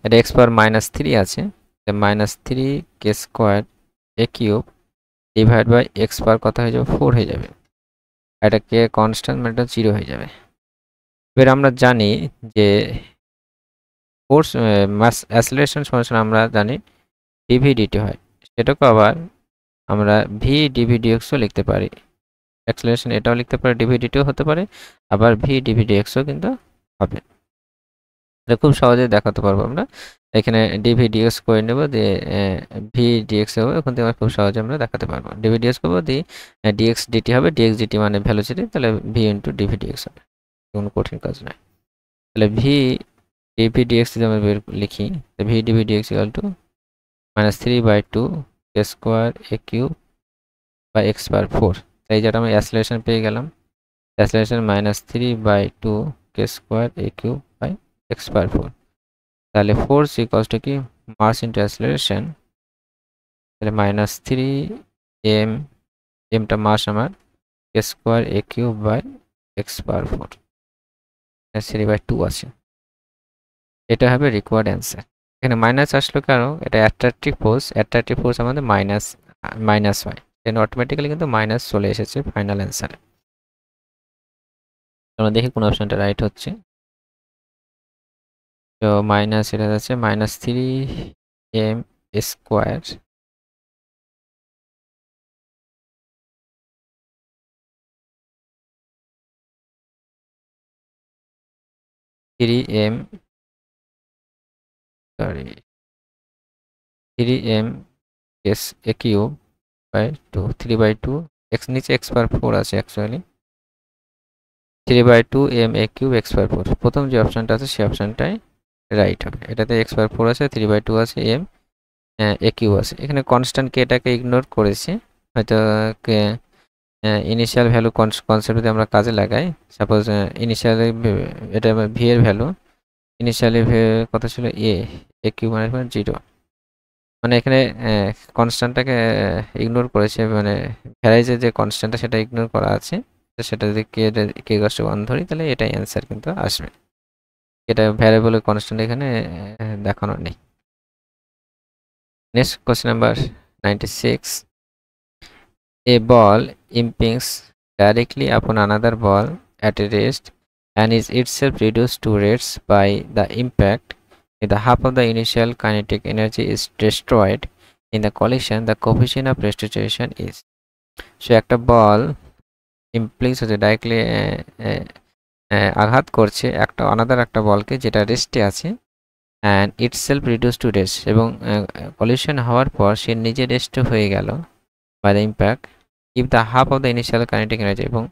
এটা এক্স পাওয়ার -3 আছে, -3 K square A cube divide by X power কত হয়ে যাবে, 4 হয়ে যাবে। এটা কে কনস্ট্যান্ট, মানে এটা 0 হয়ে যাবে। এবার আমরা জানি যে ফোর্স মাস অ্যাসেলারেশন সমান আমরা জানি ডিভি ডিটি হয়, সেটাকে আবার আমরা ভি ডিভি ডিএক্সও লিখতে পারি। অ্যাক্সেলারেশন এটাও লিখতে পারি, ডিভি ডিটিও হতে পারে, আবার ভি ডিভি ডিএক্সও কিন্তু হবে। এটা খুব সহজে দেখাতে পারবো আমরা। এখানে ডিভি ডিএক্স করে নেব, দিয়ে ভি ডিএক্স হবে, ওখান থেকে খুব সহজে আমরা দেখাতে পারবো। ডিভি ডিএক্স করবো, দিয়ে ডিএক্স ডিটি হবে, ডিএক্স ডিটি মানে ভ্যালোসিটি, তাহলে ভি ইন্টু ডিভি ডিএক্স হবে, কোনো কঠিন কাজ নয়। তাহলে ভি ডিভি ডিএক্স যদি আমরা লিখি, V DV DX equal to -3/2 K square A cube by X power 4। তাই যেটা আমি অ্যাসেলারেশন পেয়ে গেলাম, acceleration -3/2 K square A cube by X power 4। তাহলে ফোর্স ইকুয়ালস টু কি, মাস ইন্টু অ্যাসেলারেশন, তাহলে -3 এম, এমটা মাস আমার, K square A cube by X power 4 3/2 আছে। এটা হবে রিকোয়ার্ড অ্যান্সার। এখানে মাইনাস আসলো কারণ এটা অ্যাট্রাকটিভ ফোর্স আমাদের মাইনাস হয়, দেন অটোমেটিক্যালি কিন্তু মাইনাস চলে এসেছে ফাইনাল অ্যান্সারে। আমরা দেখি কোন অপশনটা রাইট হচ্ছে। তো মাইনাস, এটা যাচ্ছে -3 m square three m sorry 3m s a cube by 2 3/2 x নিচে এক্স পাওয়ার 4 আছে, actually 3/2 m a cube x power 4, প্রথম যে অপশনটা আছে সেই অপশনটাই রাইট হবে। এটাতে এক্স পাওয়ার 4 আছে, 3/2 আছে, এম এ কিউব আছে। এখানে কনস্ট্যান্ট কে এটাকে ইগনোর করেছি, হয়তো ইনিশিয়াল ভ্যালু কনসেপ্ট যদি আমরা কাজে লাগাই, সাপোজ ইনিশিয়ালি এটা ভি এর ভ্যালু ইনিশিয়ালি কত ছিল, এ কিউব মানে 0, মানে এখানে কনস্ট্যান্টটাকে ইগনোর করেছে, মানে ভ্যারাইজের যে কনস্ট্যান্টটা সেটা ইগনোর করা আছে। তো সেটা যদি কে = 1 ধরি তাহলে এটাই অ্যান্সার কিন্তু আসবে। এটা ভ্যারিয়েবলের কনস্ট্যান্ট এখানে দেখানো নেই। Next question number 96, A ball impinges directly upon another ball at a rest and is itself reduced to rest by the impact. If the half of the initial kinetic energy is destroyed in the collision, the coefficient of restitution is. So একটা বল ইমপ্লিংস হচ্ছে directly আঘাত করছে একটা বলকে যেটা রেস্টে আছে, and itself reduce to rest, এবং কলিশন হওয়ার পর সে নিজে রেস্ট হয়ে গেল by the impact. If the half of the initial kinetic energy, এবং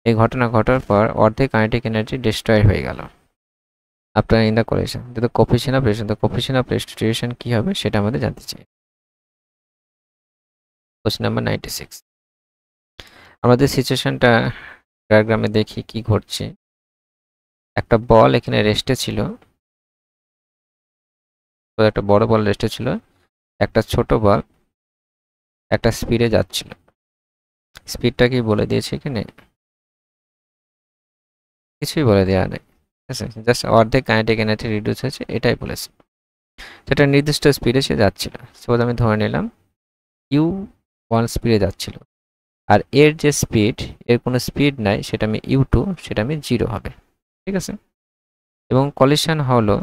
এই ঘটনা ঘটার পর অর্ধেক কাইনেটিক এনার্জি ডিস্ট্রয় হয়ে গেল আফটার ইন দ্য কলিশন, তো কোফিশিয়েন্ট অফ রেস্টিটিউশন কি হবে সেটা আমাদের জানতে চাই। কোশ্চেন নাম্বার 96, আমাদের সিচুয়েশনটা ডায়াগ্রামে দেখি কি ঘটছে। একটা বল এখানে রেস্টে ছিল, তো একটা বড় বল রেস্টে ছিল, একটা ছোট বল একটা স্পিডে যাচ্ছিল। স্পিডটা কি বলে দিয়েছে এখানে, কিছুই বলে দেওয়া নেই, ঠিক আছে, জাস্ট অর্ধেক কাইনেটিক এনার্জি রিডিউস হয়েছে এটাই বলেছে। সেটা নির্দিষ্ট স্পিডে সে যাচ্ছিল, সাপোজ আমি ধরে নিলাম u1 স্পিডে যাচ্ছিল, আর এর যে স্পিড, এর কোনো স্পিড নাই, সেটা আমি u2, সেটা আমি 0 হবে, ঠিক আছে। এবং কলিশন হলো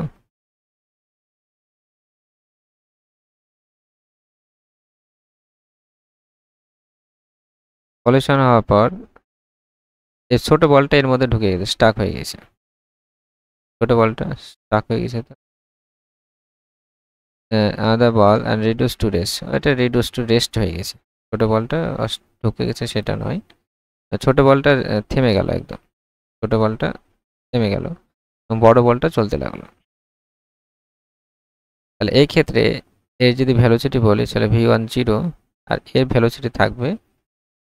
কলিশন হওয়ার পর এই ছোট বলটা এর মধ্যে ঢুকে গেছে, স্টাক হয়ে গেছে, ছোট বলটা স্টাক হয়ে গেছে। Other ball and reduce to rest, এটা রিডিউস টু রেস্ট হয়ে গেছে, ছোট বলটা ঢুকে গেছে সেটা নয়, ছোট বলটা থেমে গেল একদম, ছোট বলটা থেমে গেল এবং বড় বলটা চলতে লাগলো। তাহলে এই ক্ষেত্রে এর যদি ভ্যালোসিটি বলি তাহলে v1 0 আর এর ভ্যালোসিটি থাকবে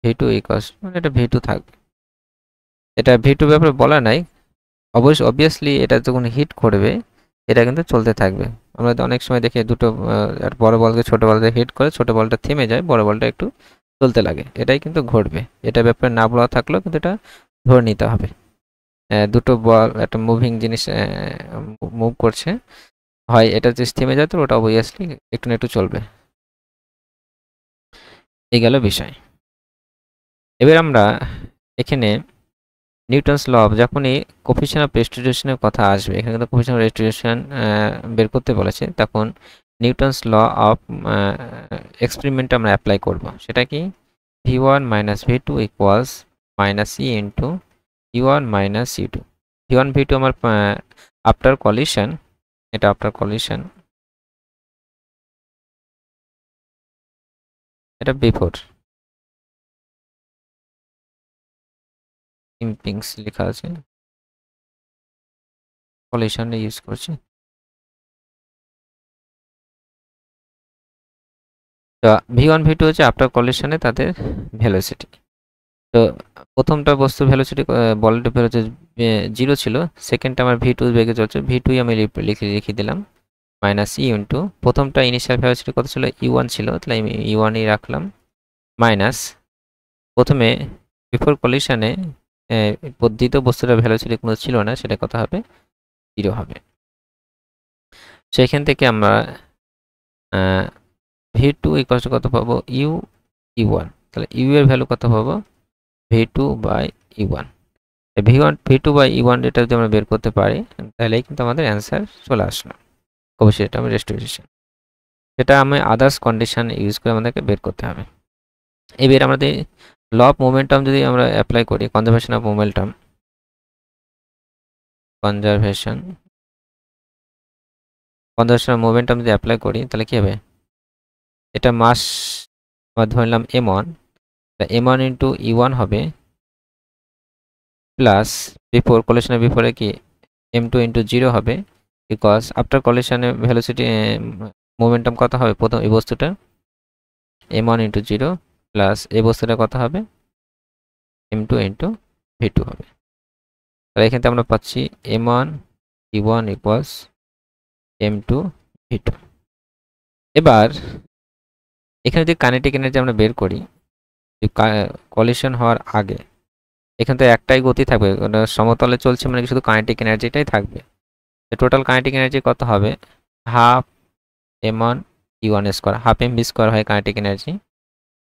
v2 ইকুয়ালস, মানে এটা v2 থাকবে। এটা v2 ব্যাপারে বলা নাই, অবভিয়াসলি এটা যখন হিট করবে এটা কিন্তু চলতে থাকবে। আমরা তো অনেক সময় দেখি দুটো বড় বলকে ছোট বলকে হিট করে ছোট বলটা থেমে যায়, বড় বলটা একটু চলতে লাগে, এটাই কিন্তু ঘটবে। এটা ব্যাপারে না বলা থাকলেও কিন্তু এটা ধরে নিতে হবে। দুটো বল একটা মুভিং জিনিস মুভ করছে, হয় এটা যে থেমে যায় তো ওটা অবভিয়াসলি একটু না একটু চলবে। এই গেল বিষয়। এবার আমরা এখানে নিউটনস ল অফ, যখনই কোফিশিয়েন্ট অফ রেস্টিটিউশনের কথা আসবে, এখানে কিন্তু কোফিশিয়েন্ট অফ রেস্টিটিউশন বের করতে বলেছে, তখন নিউটনস ল অফ এক্সপেরিমেন্ট আমরা অ্যাপ্লাই করব। সেটা কি v1 মাইনাস v2 equals minus E into u1 মাইনাস u2। v1 v2 আমার আফটার কলিশন, এটা আফটার কলিশন, এটা বিফোর ইম্পিংস লেখা আছে, কলিশনে ইউজ করছি। তো v1 v2 হচ্ছে আফটার কলিশনে তাদের ভেলোসিটি। তো প্রথমটা বস্তুর ভেলোসিটি বলটির ভেলোসিটি 0 ছিল, সেকেন্ডটা আমার v2 বেগে চলছে, v2 আমি লিখে দিলাম মাইনাস ই ইন্টু, প্রথমটা ইনিশিয়াল ভেলোসিটি কত ছিল u1 ছিল, তাহলে আমি u1 ই রাখলাম, মাইনাস প্রথমে বিফোর কলিশনে দ্বিতীয় বস্তুটার ভেলোসিটি কোনো ছিল না, সেটা কত হবে 0 হবে। সেখান থেকে আমরা v2 ইকুয়াল কত পাবো u e1, তাহলে u এর ভ্যালু কত পাবো v2 by e1। v2 by e1 এটা যদি আমরা বের করতে পারি তাহলে কিন্তু আমাদের অ্যান্সার চলে আসলো কোফিশিয়েন্ট অফ রেস্টিটিউশন। সেটা আমি আদার্স কন্ডিশন ইউজ করে আমাদেরকে বের করতে হবে। এবার আমাদের ল অফ মোমেন্টাম যদি আমরা অ্যাপ্লাই করি, conservation of momentum, conservation of momentum যদি অ্যাপ্লাই করি তাহলে কি হবে, এটা মাস ধরে নিলাম m1, m1 ইন্টু e1 হবে প্লাস বিফোর কলিশনের বিফোরে কি m2 ইন্টু 0 হবে, বিকজ আফটার কলিশনে ভেলোসিটি মোমেন্টাম কত হবে, প্রথম এই বস্তুটা m1 ইন্টু 0 প্লাস এই বস্তুটা কত হবে m2 ইন্টু v2 হবে। তাহলে এখানে আমরা পাচ্ছি m1 e1 equals m2 v2। এবার এখানে যদি কাইনেটিক এনার্জি আমরা বের করি কলিশন হওয়ার আগে, এখানে তো একটাই গতি থাকবে, সমতলে চলছে মানে শুধু কাইনেটিক এনার্জিটাই থাকবে। টোটাল কাইনেটিক এনার্জি কত হবে half m1 e1 square, half mv square হয় কাইনেটিক এনার্জি।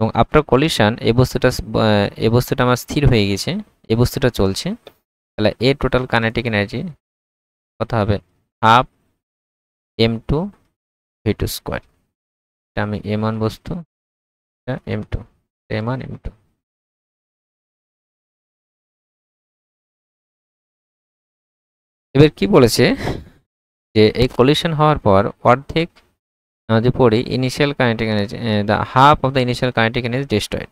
এবং আফটার কলিশন এই বস্তুটা আমার স্থির হয়ে গেছে, এই বস্তুটা চলছে, তাহলে এর টোটাল কাইনেটিক এনার্জি কত হবে হাফ m2 v2 স্কোয়ার। এটা আমি m1 বস্তু, এটা m2, m1 m2। এবার কি বলেছে যে এই কলিশন হওয়ার পর অর্ধেক যে পড়ি initial kinetic energy, the half of the initial kinetic energy destroyed.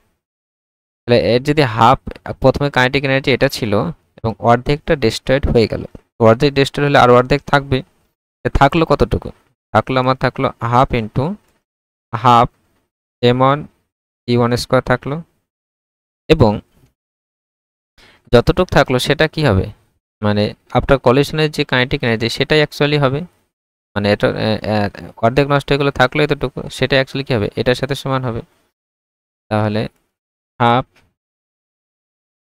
তাহলে এর যদি হাফ, প্রথমে কাইনেটিক এনার্জি এটা ছিল এবং অর্ধেকটা ডিস্ট্রয়েড হয়ে গেল, অর্ধেক ডিস্ট্রয়েড হলে আর অর্ধেক থাকবে, থাকলো কতটুকু, থাকলো আমার থাকলো half into half m1 e1 square থাকলো, এবং যতটুকু থাকলো সেটা কি হবে, মানে আফটার কলিশনের যে কাইনেটিক এনার্জি সেটাই অ্যাকচুয়ালি হবে, মানে এটা অর্ধেক নষ্ট হয়ে গেলে থাকলো এতটুকু, সেটা অ্যাকচুয়ালি কি হবে এটার সাথে সমান হবে। তাহলে হাফ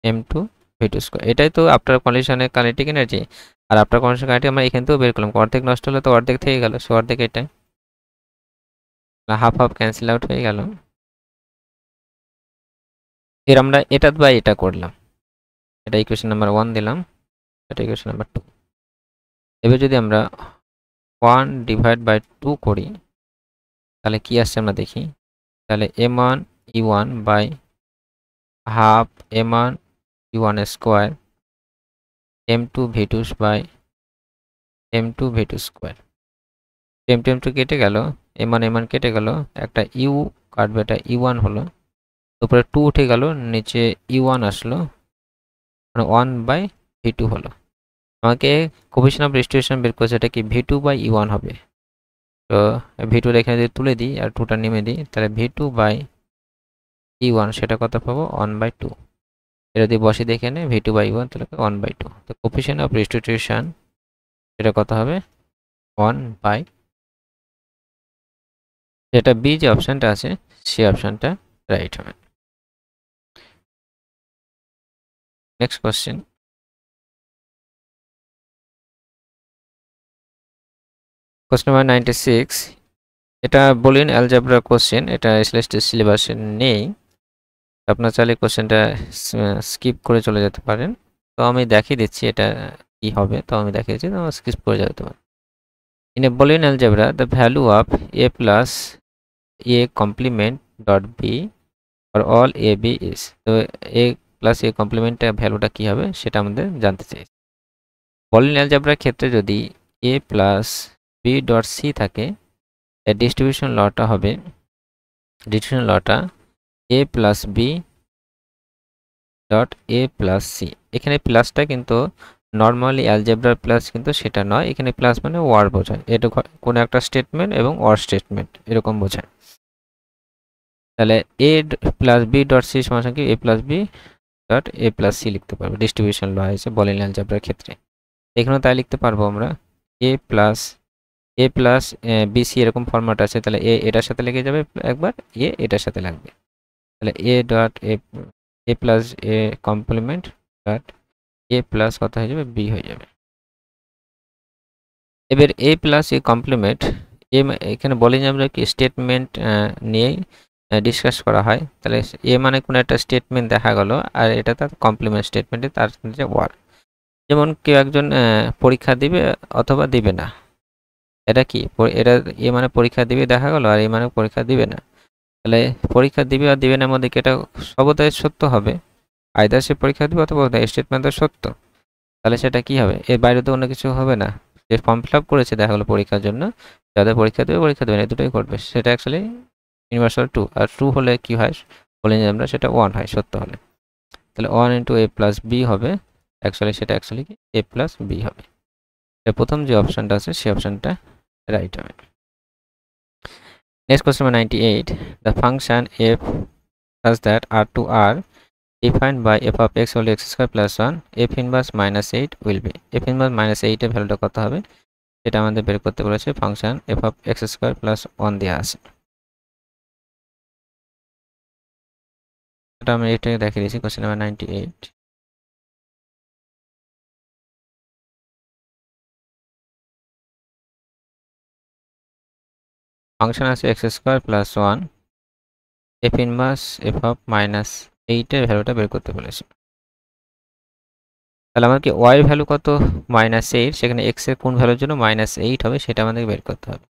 m2 v2 স্কোয়ার, এটাই তো আফটার কলিশনের কাইনেটিক এনার্জি। আর আফটার কলিশন কাইনেটিক আমরা এখান থেকেও বের করলাম, অর্ধেক নষ্ট হলে তো অর্ধেক থেকে গেল, সে অর্ধেক এটা হাফ হাফ ক্যান্সেল আউট হয়ে গেল। এর আমরা এটা বা এটা করলাম, এটা ইকুয়েশন নাম্বার 1 দিলাম, এটা ইকুয়েশন নাম্বার 2। এবার যদি আমরা 1/2 করি তাহলে কি আসছে আমরা দেখি, তাহলে m1 e1 by half m1 v1 square m2 v2 by m2 v2 square. m2 কেটে গেল, m1 কেটে গেল, একটা ইউ কাটবে, এটা u1 হলো, উপরে 2 উঠে গেল, নিচে u1 আসলো, মানে 1 বাই v2 হলো। আমাকে কোফিশিয়েন্ট অফ ডিস্ট্রিবিউশন বের করছে, এটা কি v2 বাই u1 হবে। তো v2 এখানে যদি তুলে দিই আর 2টা নেমে দিই, তাহলে v2 বাই e1 সেটা কত পাবো 1 বাই 2। এটা যদি বসে দেখে এখানে v2 বাই e1 তাহলে 1 বাই 2। তো কোফিশিয়েন্ট অফ ডিস্ট্রিবিউশন এটা কত হবে 1 বাই, যেটা বি যে অপশনটা আছে সেই অপশনটা রাইট হবে। Next question, question number 96। এটা বুলিয়ান অ্যালজেব্রা কোশ্চেন, এটা এসএলএসটি সিলেবাসে নেই, আপনার চাইলে কোশ্চেনটা স্কিপ করে চলে যেতে পারেন। তো আমি দেখিয়ে দিচ্ছি এটা কি হবে, তো আমি দেখিয়ে দিচ্ছি, তো স্কিপ করে যেতে পারেন। In a Boolean algebra the value of a plus a complement dot b for all a b is, তো a প্লাস a কমপ্লিমেন্টের ভ্যালুটা কি হবে সেটা আমাদের জানতে চাই। বুলিয়ান অ্যালজেব্রার ক্ষেত্রে যদি a plus b dot c থাকে, এর ডিস্ট্রিবিউশন লটা হবে, ডিস্ট্রিবিউশন লটা a plus b dot a plus c। এখানে প্লাসটা কিন্তু নর্মালি অ্যালজেব্রার প্লাস কিন্তু সেটা নয়, এখানে প্লাস মানে ওয়ার বোঝায়, এটা কোনো একটা স্টেটমেন্ট এবং ওয়ার স্টেটমেন্ট এরকম বোঝায়। তাহলে a plus b dot c সমান কি a plus b dot a plus c লিখতে পারবো, ডিস্ট্রিবিউশন ল হয়েছে বুলিয়ান অ্যালজেব্রার ক্ষেত্রে। এখানেও তাই লিখতে পারবো আমরা, a প্লাস bc এরকম ফরম্যাট আছে, তাহলে a এটার সাথে লেগে যাবে একবার, a এটার সাথে লাগবে, তাহলে a dot a plus a complement dot a plus কত হয়ে যাবে b হয়ে যাবে। এবার a প্লাস a কমপ্লিমেন্ট, এখানে বলি আমরা কি স্টেটমেন্ট নিয়েই ডিসকাস করা হয়, তাহলে এ মানে কোনো একটা স্টেটমেন্ট দেখা গেল আর এটা তার কমপ্লিমেন্ট স্টেটমেন্টে তার যে ওয়ার, যেমন কেউ একজন পরীক্ষা দিবে অথবা দিবে না, এটা কি এটা এ মানে পরীক্ষা দিবে দেখা গেল আর এ মানে পরীক্ষা দিবে না, তাহলে পরীক্ষা দিবে আর দিবে না মধ্যে কি এটা সর্বদাই সত্য হবে, আইদার সে পরীক্ষা দিবে অথবা স্টেটমেন্ট তো সত্য, তাহলে সেটা কি হবে, এর বাইরে তো অন্য কিছু হবে না। যে ফর্ম ফিল আপ করেছে দেখা গেলো পরীক্ষার জন্য, যাদের পরীক্ষা দেবে পরীক্ষা দেবে না, এই দুটোই করবে, সেটা অ্যাকচুয়ালি ইউনিভার্সাল ট্রু, আর ট্রু হলে কি হয় বলে যে আমরা সেটা 1 হয় সত্য হলে, তাহলে 1 ইন্টু a প্লাস বি হবে, সেটা অ্যাকচুয়ালি কি a প্লাস বি হবে। প্রথম যে অপশনটা আছে সেই অপশনটা রাইট হবে। Next question number 98, the function f such that r to r defined by f of x whole x square plus 1 f inverse minus 8 will be, f inverse minus 8 এর ভ্যালুটা কত হবে সেটা আমাদের বের করতে বলেছে, function f of x square plus 1 দেওয়া আছে। এটা আমি এটাকে দেখিয়ে দিয়েছি কোশ্চেন নাম্বার 98। ফাংশন আছে x square plus 1, f inverse f of minus 8 এর ভ্যালুটা বের করতে বলেছে। তাহলে আমাকে y এর ভ্যালু কত -8, সেখানে x এর কোন ভ্যালুর জন্য -8 হবে সেটা আমাদের বের করতে হবে।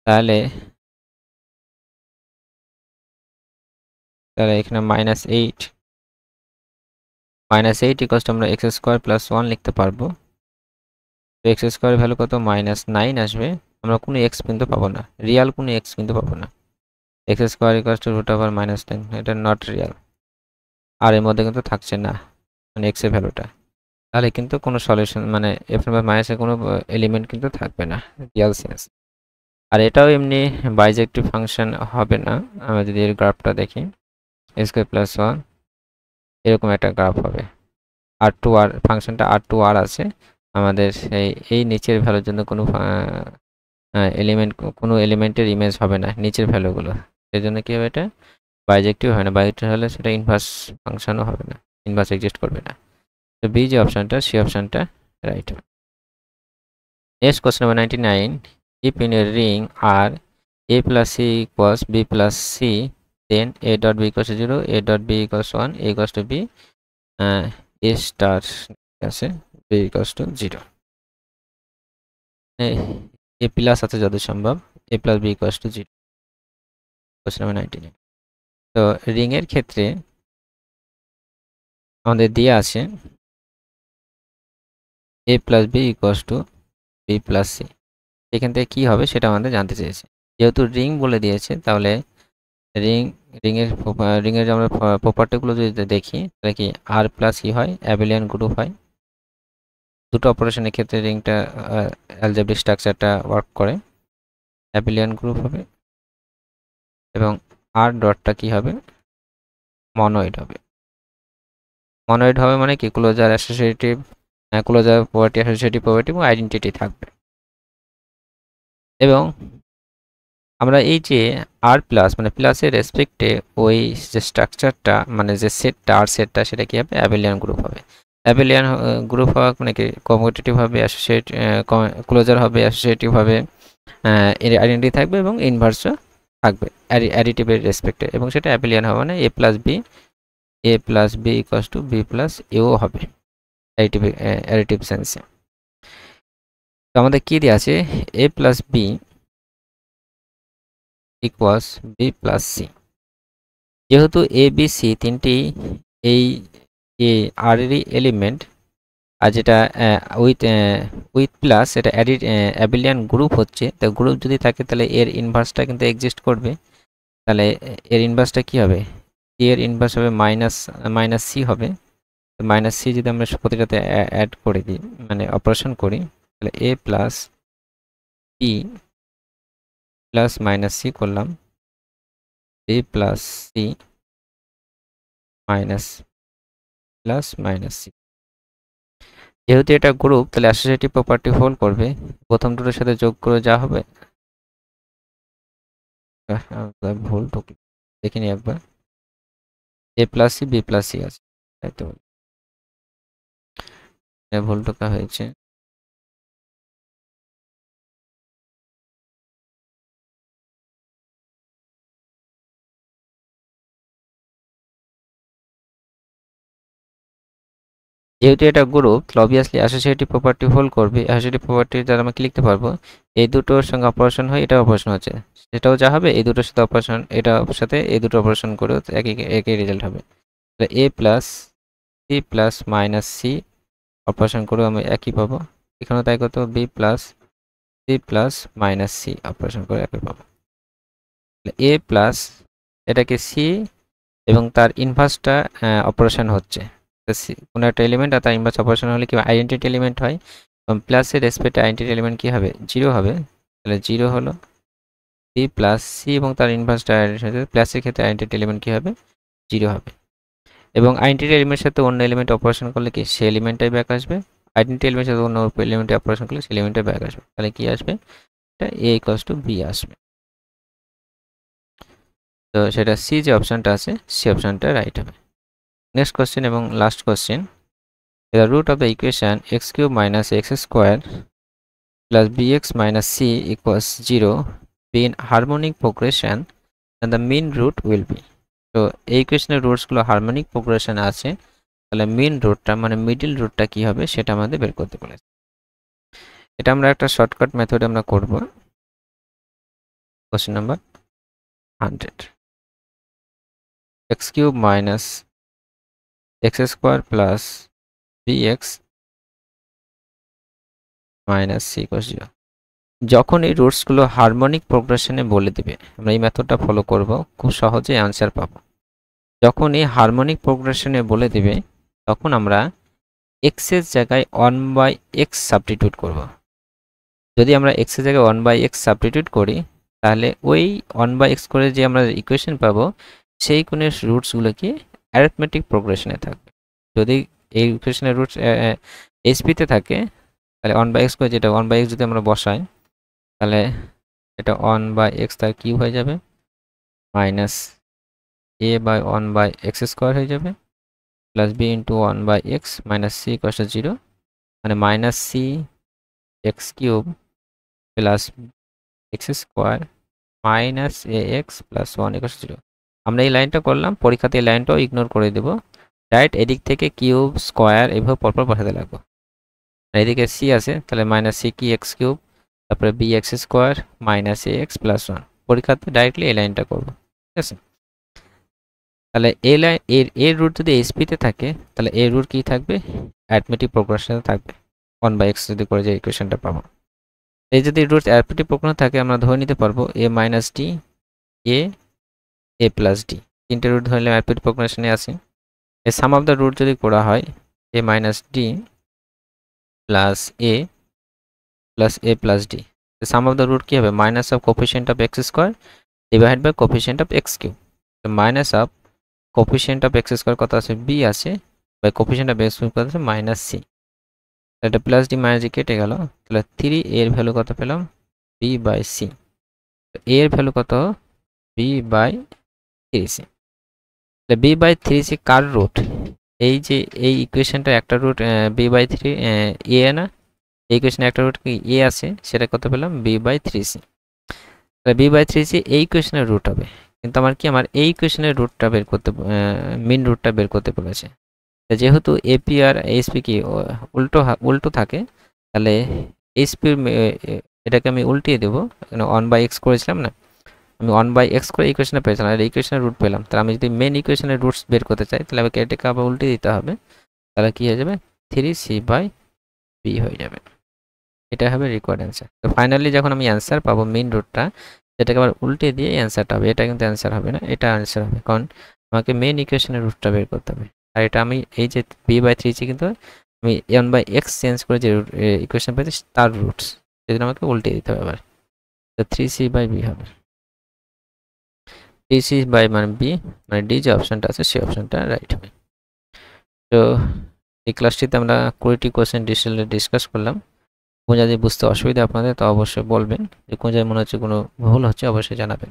তাহলে এখানে -8 ইকুয়ালস টু আমরা x স্কোয়ার প্লাস 1 লিখতে পারবো। তো x স্কোয়ারের ভ্যালু কত -9 আসবে, আমরা কোনো x কিন্তু পাবো না, রিয়াল কোনো x কিন্তু পাবো না। x স্কোয়ার ইকুয়ালস টু √9, এটা নট রিয়াল, আর এর মধ্যে কিন্তু থাকছে না মানে x এর ভ্যালুটা, তাহলে কিন্তু কোনো সলিউশন মানে f ইনভার্স মাইনাসের কোনো এলিমেন্ট কিন্তু থাকবে না রিয়াল সেন্স। আর এটাও এমনি বাইজেক্টিভ ফাংশন হবে না, আমরা যদি এর গ্রাফটা দেখি x স্কোয়ার প্লাস 1 এরকম একটা গ্রাফ হবে, r2r ফাংশনটা r2r আছে আমাদের, এই নিচের ভ্যালুর জন্য কোনো এলিমেন্টের ইমেজ হবে না নিচের ভ্যালুগুলো, সেজন্য কি হবে এটা বাইজেক্টিভ হয় না, বাইজেক্টিভ হলে সেটা ইনভার্স ফাংশনও হবে না, ইনভার্স এক্সিস্ট করবে না। তো বি যে অপশনটা সেই অপশনটা রাইট হবে। Next question number 99, if in a ring R a plus c equals b plus c, then a dot b equals to 0, a dot b equals to 1, a equals to b, a star আছে b equals to 0, a plus আছে যত সম্ভব, a plus b equals to 0। Question number 99। তো ring এর ক্ষেত্রে আমাদের দিয়ে আছে a plus B equals to B plus c. এখান থেকে কী হবে সেটা আমাদের জানতে চেয়েছে। যেহেতু রিং বলে দিয়েছে তাহলে রিংয়ের আমরা প্রপার্টিগুলো যদি দেখি তাহলে কি আর প্লাস ই হয়, অ্যাবেলিয়ান গ্রুপ হয়। দুটো অপারেশনের ক্ষেত্রে রিংটা অ্যালজেব্রিক স্ট্রাকচারটা ওয়ার্ক করে, অ্যাবেলিয়ান গ্রুপ হবে এবং আর ডটটা কি হবে, মনোয়েড হবে। মনোয়েড হবে মানে কি closure associative, closure property, associative property এবং আইডেন্টিটি থাকবে। এবং আমরা এই যে আর প্লাস মানে প্লাসের রেসপেক্টে ওই যে স্ট্রাকচারটা মানে যে সেটটা আর সেটটা সেটা কি হবে, অ্যাবেলিয়ান গ্রুপ হবে। অ্যাবেলিয়ান গ্রুপ হওয়া মানে কি কমিউটেটিভ হবে, অ্যাসোসিয়েট ক্লোজার হবে, অ্যাসোসিয়েটিভ হবে, আইডেন্টিটি থাকবে এবং ইনভার্সও থাকবে অ্যাডিটিভের রেসপেক্টে, এবং সেটা অ্যাবেলিয়ান হবে মানে A plus B equals to B plus এও হবে অ্যাডিটিভ সেন্সে। তো আমাদের কী দেওয়া আছে, A plus B equals B plus C. যেহেতু এ বি সি তিনটি এই আর এরই এলিমেন্ট, আর যেটা উইথ প্লাস এটা অ্যাবিলিয়ান গ্রুপ হচ্ছে, তো গ্রুপ যদি থাকে তাহলে এর ইনভার্সটা কিন্তু এক্সিস্ট করবে। তাহলে এর ইনভার্সটা কী হবে, এর ইনভার্স হবে মাইনাস সি হবে। তো মাইনাস সি যদি আমরা প্রতিটাতে অ্যাড করে দিই মানে অপারেশন করি, তাহলে A plus B plus minus C করলাম, A plus C minus plus minus C. যেহেতু এটা গ্রুপ তাহলে অ্যাসোসিয়েটিভ প্রপার্টি হোল্ড করবে, প্রথম দুটোর সাথে যোগ করে যা হবে, ভুল ঢুকলো দেখিনি একবার, A plus C B plus C আছে, তাই তো ভুল ঢোকা হয়েছে। যেহেতু এটা গ্রুপ তাহলে অবভিয়াসলি অ্যাসোসিয়েটিভ প্রপার্টি হোল্ড করবে। অ্যাসোসিয়েটিভ প্রপার্টি দ্বারা আমরা কি লিখতে পারবো, এই দুটোর সঙ্গে অপারেশন হয় এটা অপারেশন হচ্ছে, সেটাও যা হবে এই দুটোর সাথে অপারেশন, এটার সাথে এই দুটো অপারেশন করেও একই রেজাল্ট হবে। তাহলে A plus C plus minus C operation করেও আমি একই পাবো, এখানেও তাই কত B plus C plus minus C operation করে একই পাবো। এ প্লাস এটাকে সি এবং তার ইনভার্সটা অপারেশন হচ্ছে, কোনো একটা এলিমেন্ট আর তার ইনভার্স অপারেশন হলে কি আইডেন্টিটি এলিমেন্ট হয়, এবং প্লাসের রেসপেক্টে আইডেন্টিটি এলিমেন্ট কী হবে, 0 হবে। তাহলে 0 হলো সি প্লাস সি এবং তার ইনভার্সটা প্লাসের ক্ষেত্রে আইডেন্টিটি এলিমেন্ট কী হবে, 0 হবে। এবং আইডেন্টিটি এলিমেন্টের সাথে অন্য এলিমেন্ট অপারেশন করলে কি সে এলিমেন্টটাই ব্যাক আসবে, আইডেন্টিটি এলিমেন্টের সাথে অন্য এলিমেন্টে অপারেশন করলে সে এলিমেন্টটাই ব্যাক আসবে। তাহলে কি আসবে, এটা এ ইকুয়ালস টু বি আসবে। তো সেটা সি যে অপশানটা আছে সে অপশানটা রাইট হবে। নেক্সট কোশ্চেন এবং last question, the root of the equation x cube minus x square plus bx minus c equals 0 be in harmonic progression and the mean root will be. তো এই ইকুয়েশনের রুটসগুলো harmonic progression আছে, তাহলে মিন রুটটা মানে middle রুটটা কি হবে সেটা আমাদের বের করতে বলেছে। এটা আমরা একটা শর্টকাট মেথডে আমরা করব। Question number 100, x cube minus x square plus bx minus c equals 0। যখন এই রুটসগুলো হারমোনিক প্রোগ্রেশনে বলে দেবে, আমরা এই মেথডটা ফলো করব, খুব সহজে অ্যান্সার পাবো। যখন এই হারমোনিক প্রোগ্রেশনে বলে দেবে তখন আমরা এক্সের জায়গায় 1/x সাবস্টিটিউট করব। যদি আমরা এক্সের জায়গায় 1/x সাবস্টিটিউট করি তাহলে ওই 1/x করে যে আমরা ইকুয়েশন পাবো সেই কোণের রুটসগুলো কি অ্যারিথমেটিক প্রোগ্রেশনে থাকবে। যদি এই ইকুয়েশনের রুটস এসপিতে থাকে তাহলে 1/x করে যেটা 1/x যদি আমরা বসাই তাহলে এটা 1/x তার কিউব হয়ে যাবে, minus a by 1/x square হয়ে যাবে, plus b into 1/x minus c equals to 0, মানে minus c x cube plus x square minus ax plus 1 equals to 0। আমরা এই লাইনটা করলাম, পরীক্ষাতে এই লাইনটাও ইগনোর করে দেবো, ডাইরেক্ট এদিক থেকে কিউব স্কোয়ার এভাবে পরপর বসাতে লাগবো। এদিকে c আছে তাহলে মাইনাস c কি এক্স কিউব, তারপরে bx square minus ax plus 1, পরীক্ষাতে ডাইরেক্টলি এই লাইনটা করবো, ঠিক আছে। তাহলে এ লাইন এর রুট যদি এসপিতে থাকে তাহলে এর রুট কি থাকবে, অ্যারিথমেটিক প্রোগ্রেশনে থাকবে 1/x যদি করে যে ইকুয়েশনটা পাবো। এই যদি রুট অ্যারিথমেটিক প্রোগ্রেশনে থাকে আমরা ধরে নিতে পারবো a minus D a plus D, তিনটে রুট ধরলে অ্যারিথমেটিক প্রোগ্রেশনে আসে। এই সাম অফ দ্য রুট যদি করা হয় a minus d plus a plus d, sum of the root কি হবে, minus of coefficient of x square divide by coefficient of x cube. Minus of coefficient of x square কত আছে, B আছে, by coefficient of x কত আছে, minus C. এটা plus D minus D কেটে গেল, তাহলে 3 এর ভ্যালু কত পেলাম, বি বাই সি। এর ভ্যালু কত, বি বাই 3c। তাহলে B by 3c car root, এই যে এই ইকুয়েশনটা একটা রুট বি বাই 3 এ না, এই ইকুয়েশনে একটা রুট কি এ আছে, সেটা কত পেলাম, বি বাই 3c। তাহলে বি বাই 3c এই ইকুয়েশনের রুট হবে, কিন্তু আমার কি, আমার এই ইকুয়েশনের রুটটা বের করতে, মিন রুটটা বের করতে বলেছে। যেহেতু এপি আর এসপি কি উল্টো থাকে, তাহলে এসপি এটাকে আমি উল্টিয়ে দেবো, 1/x করেছিলাম না, আমি 1/x করে ইকুয়েশনে পেয়েছিলাম, আর ইকুয়েশনের রুট পেলাম। তাহলে আমি যদি মেন ইকুয়েশনের রুটস বের করতে চাই তাহলে আমাকে এটাকে আবার উল্টে দিতে হবে, তাহলে কি হয়ে যাবে, 3c/b হয়ে যাবে। এটা হবে রিকোয়ার্ড অ্যান্সার। তো ফাইনালি যখন আমি অ্যান্সার পাবো মেন রুটটা, সেটাকে আবার উল্টে দিয়ে অ্যান্সারটা হবে। এটা কিন্তু অ্যান্সার হবে না, এটা অ্যান্সার হবে, কারণ আমাকে মেন ইকুয়েশনের রুটটা বের করতে হবে। আর এটা আমি এই যে b/3c কিন্তু আমি 1/x চেঞ্জ করে যে ইকুয়েশন পেয়েছি তার রুটস, সেজন্য আমাকে উল্টে দিতে হবে আবার। তো 3c/b হবে, 3c/, মানে b, মানে ডি যে অপশনটা আছে সেই অপশনটা রাইট হবে। তো এই ক্লাসটিতে আমরা 20টি কোয়েশ্চেন ডিসকাস করলাম। কোনো যদি বুঝতে অসুবিধা আপনাদের তো অবশ্যই বলবেন, যে কোন জায়গায় মনে হচ্ছে কোনো ভুল হচ্ছে অবশ্যই জানাবেন।